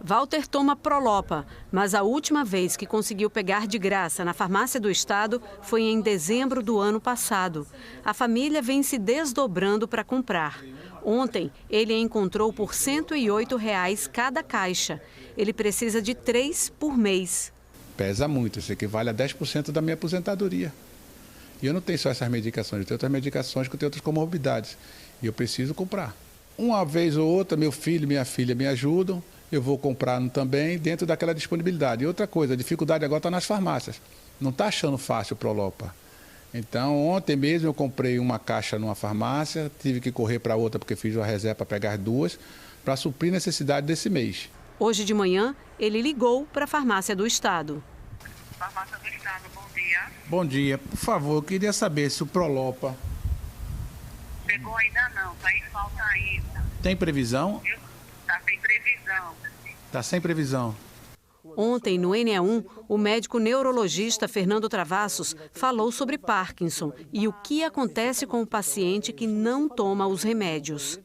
Walter toma Prolopa, mas a última vez que conseguiu pegar de graça na farmácia do estado foi em dezembro do ano passado. A família vem se desdobrando para comprar. Ontem, ele encontrou por R$ 108 cada caixa. Ele precisa de 3 por mês. Pesa muito, isso equivale a 10% da minha aposentadoria. E eu não tenho só essas medicações, eu tenho outras medicações que eu tenho outras comorbidades. E eu preciso comprar. Uma vez ou outra, meu filho e minha filha me ajudam. Eu vou comprando também dentro daquela disponibilidade. E outra coisa, a dificuldade agora está nas farmácias. Não está achando fácil o Prolopa. Então, ontem mesmo eu comprei uma caixa numa farmácia, tive que correr para outra porque fiz uma reserva para pegar 2, para suprir a necessidade desse mês. Hoje de manhã, ele ligou para a farmácia do estado. Farmácia do estado, bom dia. Bom dia. Por favor, eu queria saber se o Prolopa... Chegou ainda não, está em falta ainda. Tem previsão? Está sem previsão. Está sem previsão. Ontem, no NE1, o médico neurologista Fernando Travassos falou sobre Parkinson e o que acontece com o paciente que não toma os remédios.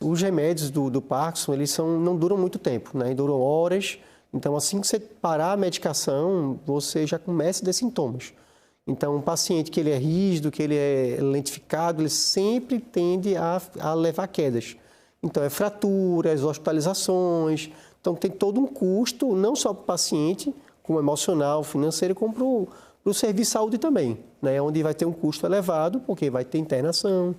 Os remédios do Parkinson, eles não duram muito tempo, né? Duram horas. Então, assim que você parar a medicação, você já começa a ter sintomas. Então, um paciente que ele é rígido, que ele é lentificado, ele sempre tende a levar quedas. Então, é fraturas, hospitalizações. Então, tem todo um custo, não só para o paciente, como emocional, financeiro, como para o serviço de saúde também, né? Onde vai ter um custo elevado, porque vai ter internação,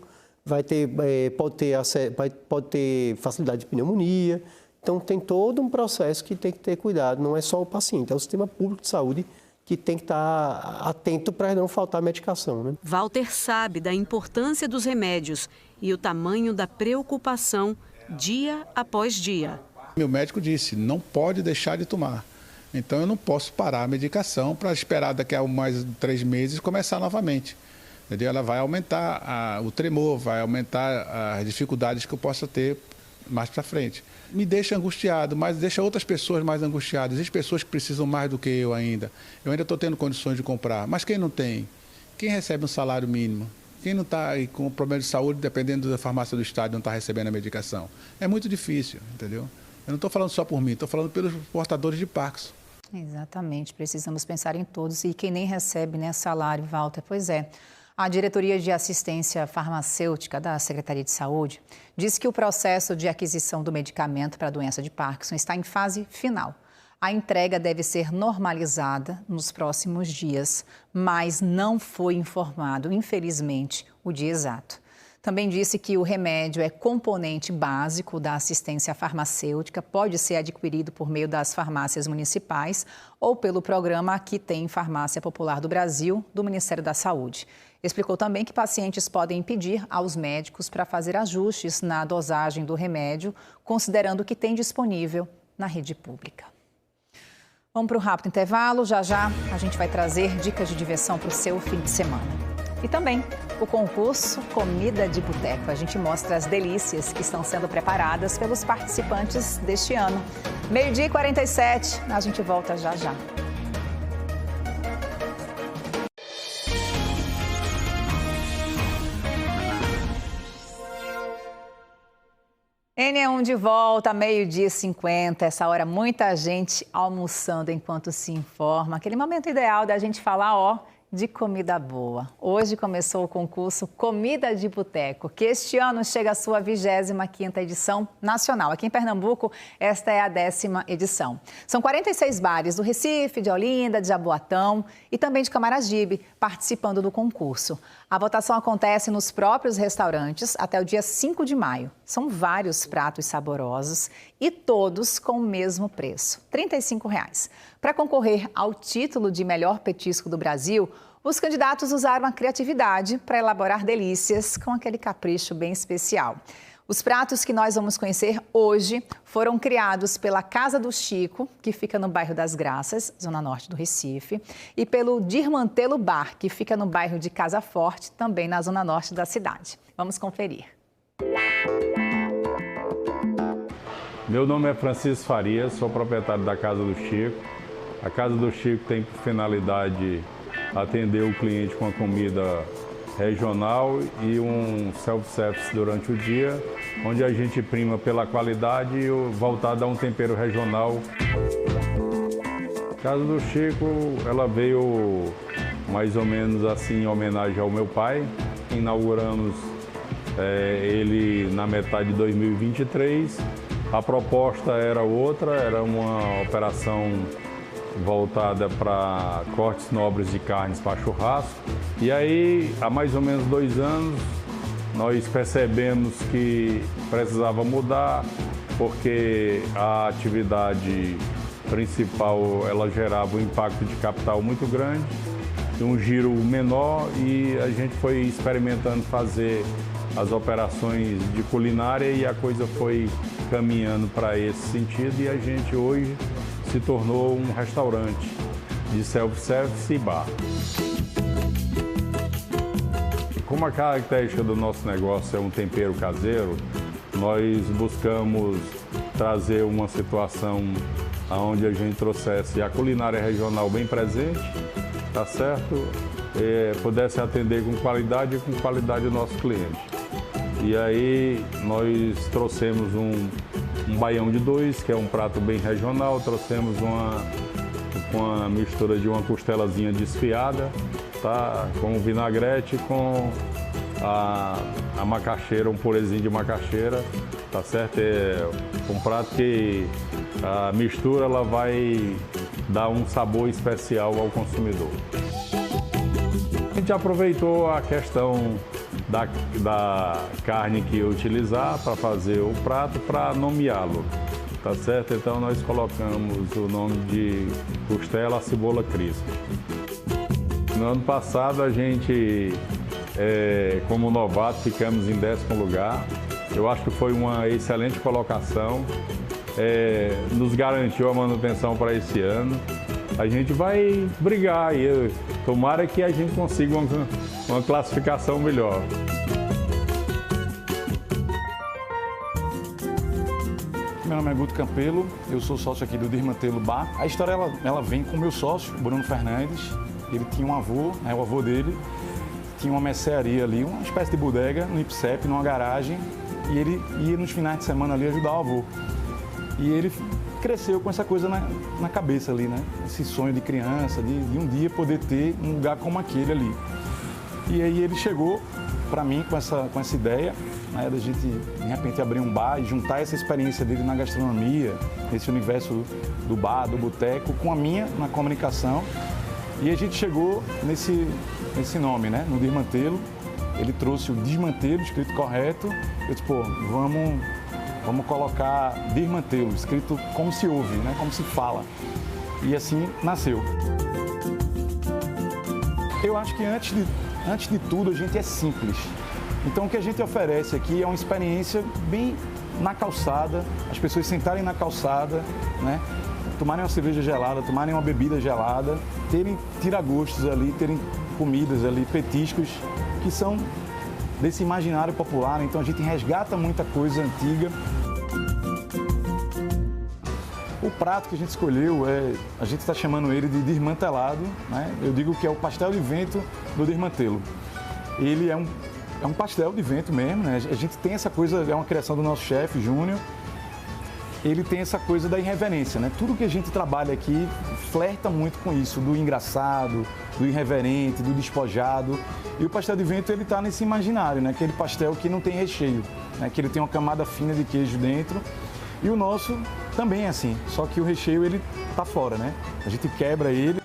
pode ter facilidade de pneumonia. Então, tem todo um processo que tem que ter cuidado, não é só o paciente, é o sistema público de saúde que tem que estar atento para não faltar medicação, né? Walter sabe da importância dos remédios e o tamanho da preocupação dia após dia. Meu médico disse, não pode deixar de tomar. Então eu não posso parar a medicação para esperar daqui a mais 3 meses começar novamente. Entendeu? Ela vai aumentar o tremor, vai aumentar as dificuldades que eu possa ter mais para frente. Me deixa angustiado, mas deixa outras pessoas mais angustiadas. Existem pessoas que precisam mais do que eu ainda. Eu ainda estou tendo condições de comprar. Mas quem não tem? Quem recebe um salário mínimo? Quem não está com problema de saúde, dependendo da farmácia do estado, não está recebendo a medicação? É muito difícil, entendeu? Eu não estou falando só por mim, estou falando pelos portadores de Parkinson. Exatamente, precisamos pensar em todos. E quem nem recebe, né, salário, Walter, pois é. A Diretoria de Assistência Farmacêutica da Secretaria de Saúde diz que o processo de aquisição do medicamento para a doença de Parkinson está em fase final. A entrega deve ser normalizada nos próximos dias, mas não foi informado, infelizmente, o dia exato. Também disse que o remédio é componente básico da assistência farmacêutica, pode ser adquirido por meio das farmácias municipais ou pelo programa Aqui Tem Farmácia Popular do Brasil, do Ministério da Saúde. Explicou também que pacientes podem pedir aos médicos para fazer ajustes na dosagem do remédio, considerando o que tem disponível na rede pública. Vamos para um rápido intervalo. Já já a gente vai trazer dicas de diversão para o seu fim de semana. E também o concurso Comida de Boteco. A gente mostra as delícias que estão sendo preparadas pelos participantes deste ano. 12h47, a gente volta já já. NE1 de volta, 12h50. Essa hora, muita gente almoçando enquanto se informa. Aquele momento ideal da gente falar, de comida boa. Hoje começou o concurso Comida de Boteco, que este ano chega à sua 25ª edição nacional. Aqui em Pernambuco, esta é a 10ª edição. São 46 bares do Recife, de Olinda, de Jaboatão e também de Camaragibe participando do concurso. A votação acontece nos próprios restaurantes até o dia 5 de maio. São vários pratos saborosos e todos com o mesmo preço, R$ 35,00. Para concorrer ao título de melhor petisco do Brasil, os candidatos usaram a criatividade para elaborar delícias com aquele capricho bem especial. Os pratos que nós vamos conhecer hoje foram criados pela Casa do Chico, que fica no bairro das Graças, zona norte do Recife, e pelo Dirmantelo Bar, que fica no bairro de Casa Forte, também na zona norte da cidade. Vamos conferir. Meu nome é Francisco Farias, sou proprietário da Casa do Chico. A Casa do Chico tem por finalidade atender o cliente com a comida regional e um self-service durante o dia, onde a gente prima pela qualidade e voltada a um tempero regional. A Casa do Chico, ela veio mais ou menos assim em homenagem ao meu pai. Inauguramos ele na metade de 2023. A proposta era outra, era uma operação voltada para cortes nobres de carnes para churrasco. E aí, há mais ou menos 2 anos, nós percebemos que precisava mudar, porque a atividade principal ela gerava um impacto de capital muito grande, um giro menor, e a gente foi experimentando fazer as operações de culinária e a coisa foi caminhando para esse sentido, e a gente hoje se tornou um restaurante de self-service e bar. Como a característica do nosso negócio é um tempero caseiro, nós buscamos trazer uma situação onde a gente trouxesse a culinária regional bem presente, tá certo? Pudesse atender com qualidade o nosso cliente. E aí nós trouxemos um baião de 2, que é um prato bem regional, trouxemos uma mistura de uma costelazinha desfiada, tá? Com vinagrete, com a macaxeira, um purezinho de macaxeira, tá certo? É um prato que a mistura ela vai dar um sabor especial ao consumidor. A gente aproveitou a questão da carne que ia utilizar para fazer o prato, para nomeá-lo, tá certo? Então nós colocamos o nome de costela cebola crisp. No ano passado a gente, como novato, ficamos em 10º lugar. Eu acho que foi uma excelente colocação, nos garantiu a manutenção para esse ano. A gente vai brigar e tomara que a gente consiga uma classificação melhor. Meu nome é Guto Campelo, eu sou sócio aqui do Dirmantelo Bar. A história ela vem com o meu sócio, Bruno Fernandes. Ele tinha um avô, o avô dele tinha uma mercearia ali, uma espécie de bodega no IPSEP, numa garagem, e ele ia nos finais de semana ali ajudar o avô. E ele cresceu com essa coisa na cabeça ali, né? Esse sonho de criança, de um dia poder ter um lugar como aquele ali. E aí ele chegou para mim com essa ideia, né, da gente, de repente, abrir um bar e juntar essa experiência dele na gastronomia, nesse universo do bar, do boteco, com a minha na comunicação. E a gente chegou nesse nome, né, no Desmantelo. Ele trouxe o Desmantelo, escrito correto. Eu disse, pô, vamos colocar Desmantelo, escrito como se ouve, né, como se fala. E assim nasceu. Eu acho que antes de tudo, a gente é simples. Então, o que a gente oferece aqui é uma experiência bem na calçada, as pessoas sentarem na calçada, né? Tomarem uma cerveja gelada, tomarem uma bebida gelada, terem tiragostos ali, terem comidas ali, petiscos, que são desse imaginário popular. Então, a gente resgata muita coisa antiga. O prato que a gente escolheu, a gente está chamando ele de desmantelado, né? Eu digo que é o pastel de vento do Desmantelo. Ele é um pastel de vento mesmo, né? A gente tem essa coisa, é uma criação do nosso chefe, Júnior. Ele tem essa coisa da irreverência, né? Tudo que a gente trabalha aqui flerta muito com isso, do engraçado, do irreverente, do despojado. E o pastel de vento, ele está nesse imaginário, né? Aquele pastel que não tem recheio, né? Que ele tem uma camada fina de queijo dentro. E o nosso também é assim, só que o recheio ele tá fora, né? A gente quebra ele.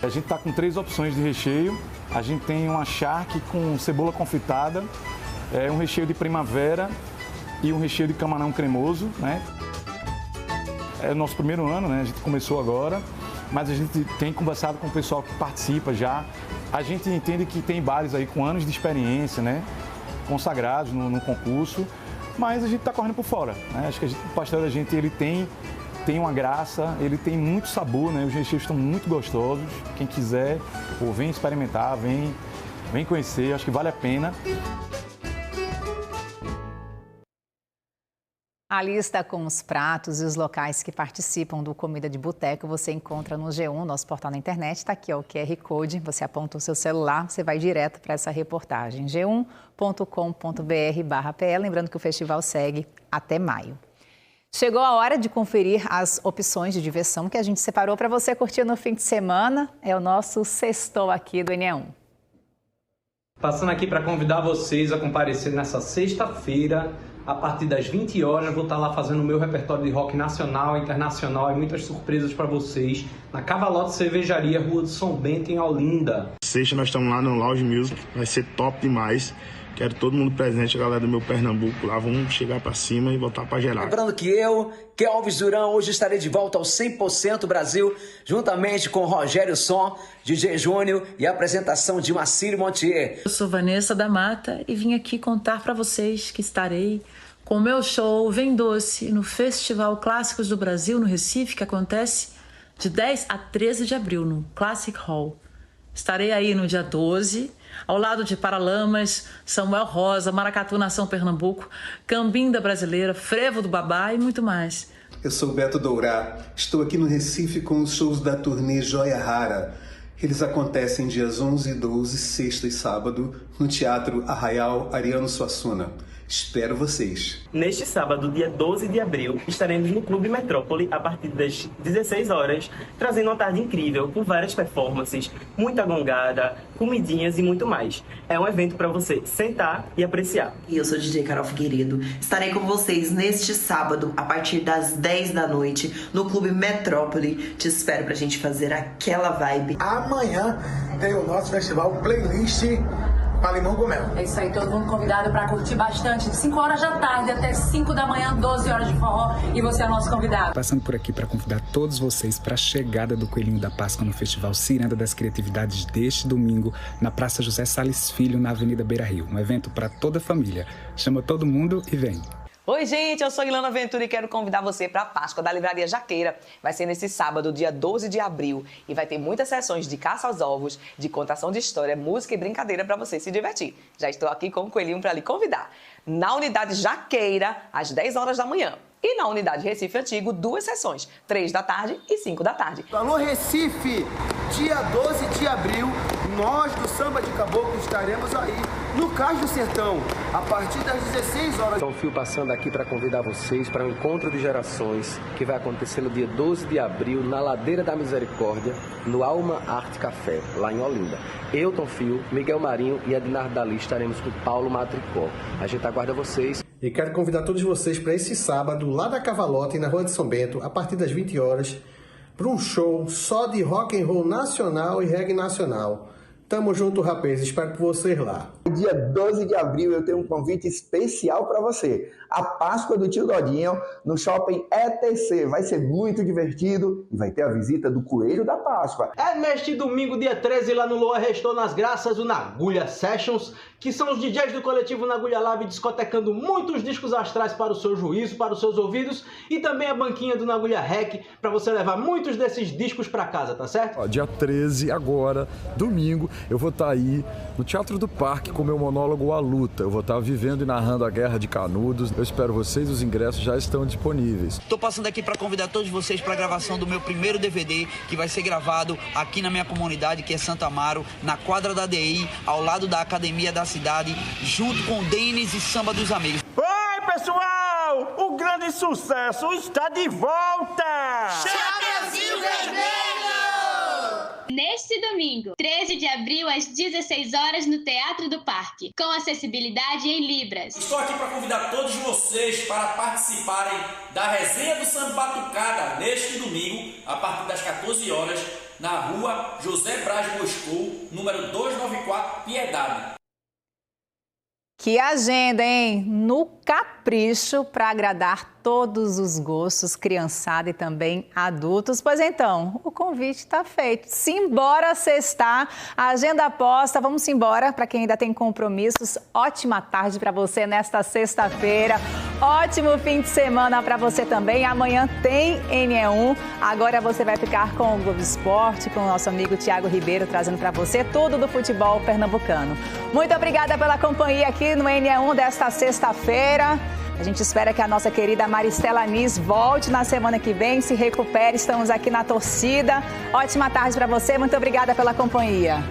A gente tá com 3 opções de recheio. A gente tem uma charque com cebola confitada, um recheio de primavera e um recheio de camarão cremoso, né? É o nosso primeiro ano, né? A gente começou agora, mas a gente tem conversado com o pessoal que participa já. A gente entende que tem bares aí com anos de experiência, né? Consagrados no concurso. Mas a gente está correndo por fora, né? Acho que o pastel da gente ele tem uma graça, ele tem muito sabor, né? Os recheios estão muito gostosos. Quem quiser, vem experimentar, vem conhecer, acho que vale a pena. A lista com os pratos e os locais que participam do Comida de Boteco você encontra no G1, nosso portal na internet. Está aqui ó, o QR Code, você aponta o seu celular, você vai direto para essa reportagem. g1.com.br/PE. Lembrando que o festival segue até maio. Chegou a hora de conferir as opções de diversão que a gente separou para você curtir no fim de semana. É o nosso Sextou aqui do NE1. Passando aqui para convidar vocês a comparecer nessa sexta-feira. A partir das 20 horas, eu vou estar lá fazendo o meu repertório de rock nacional, internacional e muitas surpresas para vocês na Cavalote Cervejaria, Rua do São Bento, em Olinda. Sexta nós estamos lá no Lounge Music, vai ser top demais. Quero todo mundo presente, a galera do meu Pernambuco lá, vamos chegar para cima e voltar para gerar. Lembrando que eu, Kelvis Durão, hoje estarei de volta ao 100% Brasil, juntamente com Rogério Som, DJ Júnior e a apresentação de Macírio Montier. Eu sou Vanessa da Mata e vim aqui contar para vocês que estarei com o meu show Vem Doce no Festival Clássicos do Brasil, no Recife, que acontece de 10 a 13 de abril, no Classic Hall. Estarei aí no dia 12, ao lado de Paralamas, Samuel Rosa, Maracatu Nação Pernambuco, Cambinda Brasileira, Frevo do Babá e muito mais. Eu sou Beto Dourá, estou aqui no Recife com os shows da turnê Joia Rara. Eles acontecem dias 11 e 12, sexta e sábado, no Teatro Arraial Ariano Suassuna. Espero vocês. Neste sábado, dia 12 de abril, estaremos no Clube Metrópole a partir das 16 horas, trazendo uma tarde incrível, com várias performances, muita gongada, comidinhas e muito mais. É um evento para você sentar e apreciar. E eu sou DJ Carol Figueiredo. Estarei com vocês neste sábado, a partir das 10 da noite, no Clube Metrópole. Te espero pra gente fazer aquela vibe. Amanhã tem o nosso festival Playlist para Limão com Mel. É isso aí, todo mundo convidado para curtir bastante, de 5 horas da tarde até 5 da manhã, 12 horas de forró, e você é o nosso convidado. Passando por aqui para convidar todos vocês para a chegada do Coelhinho da Páscoa no Festival Ciranda das Criatividades deste domingo, na Praça José Salles Filho, na Avenida Beira Rio. Um evento para toda a família. Chama todo mundo e vem. Oi, gente, eu sou Ilana Ventura e quero convidar você para a Páscoa da Livraria Jaqueira. Vai ser nesse sábado, dia 12 de abril, e vai ter muitas sessões de caça aos ovos, de contação de história, música e brincadeira para você se divertir. Já estou aqui com o Coelhinho para lhe convidar. Na unidade Jaqueira, às 10 horas da manhã. E na unidade Recife Antigo, 2 sessões, 3 da tarde e 5 da tarde. Alô Recife, dia 12 de abril, nós do Samba de Caboclo estaremos aí no Cais do Sertão, a partir das 16 horas. Tom Fio passando aqui para convidar vocês para um encontro de gerações que vai acontecer no dia 12 de abril, na Ladeira da Misericórdia, no Alma Arte Café, lá em Olinda. Eu, Tom Fio, Miguel Marinho e Ednardo Dali estaremos com Paulo Matricó. A gente aguarda vocês. E quero convidar todos vocês para esse sábado, lá da Cavalote, na Rua de São Bento, a partir das 20 horas, para um show só de rock and roll nacional e reggae nacional. Tamo junto, rapaz. Espero por vocês lá. Dia 12 de abril eu tenho um convite especial para você. A Páscoa do Tio Dodinho no Shopping ETC. Vai ser muito divertido e vai ter a visita do Coelho da Páscoa. É neste domingo, dia 13, lá no Loa Restou nas Graças, o Nagulha Sessions, que são os DJs do coletivo Nagulha Lab discotecando muitos discos astrais para o seu juízo, para os seus ouvidos, e também a banquinha do Nagulha Rec para você levar muitos desses discos para casa, tá certo? Ó, dia 13, agora, domingo, eu vou estar aí no Teatro do Parque com meu monólogo A Luta. Eu vou estar vivendo e narrando a Guerra de Canudos. Eu espero vocês, os ingressos já estão disponíveis. Tô passando aqui para convidar todos vocês para a gravação do meu primeiro DVD, que vai ser gravado aqui na minha comunidade, que é Santa Amaro, na quadra da DI, ao lado da Academia da Cidade, junto com Denis e Samba dos Amigos. Oi, pessoal! O grande sucesso está de volta! Chapeuzinho Vermelho! Neste domingo, 13 de abril, às 16 horas, no Teatro do Parque, com acessibilidade em Libras. Estou aqui para convidar todos vocês para participarem da resenha do Samba Batucada neste domingo, a partir das 14 horas, na rua José Braz Moscou, número 294, Piedade. Que agenda, hein? No capricho para agradar todos os gostos, criançada e também adultos. Pois então, o convite está feito. Simbora sextar, a agenda posta, vamos embora. Para quem ainda tem compromissos, ótima tarde para você nesta sexta-feira. Ótimo fim de semana para você também. Amanhã tem NE1. Agora você vai ficar com o Globo Esporte, com o nosso amigo Tiago Ribeiro, trazendo para você tudo do futebol pernambucano. Muito obrigada pela companhia aqui no NE1 desta sexta-feira. A gente espera que a nossa querida Maristela Anis volte na semana que vem, se recupere. Estamos aqui na torcida. Ótima tarde para você. Muito obrigada pela companhia.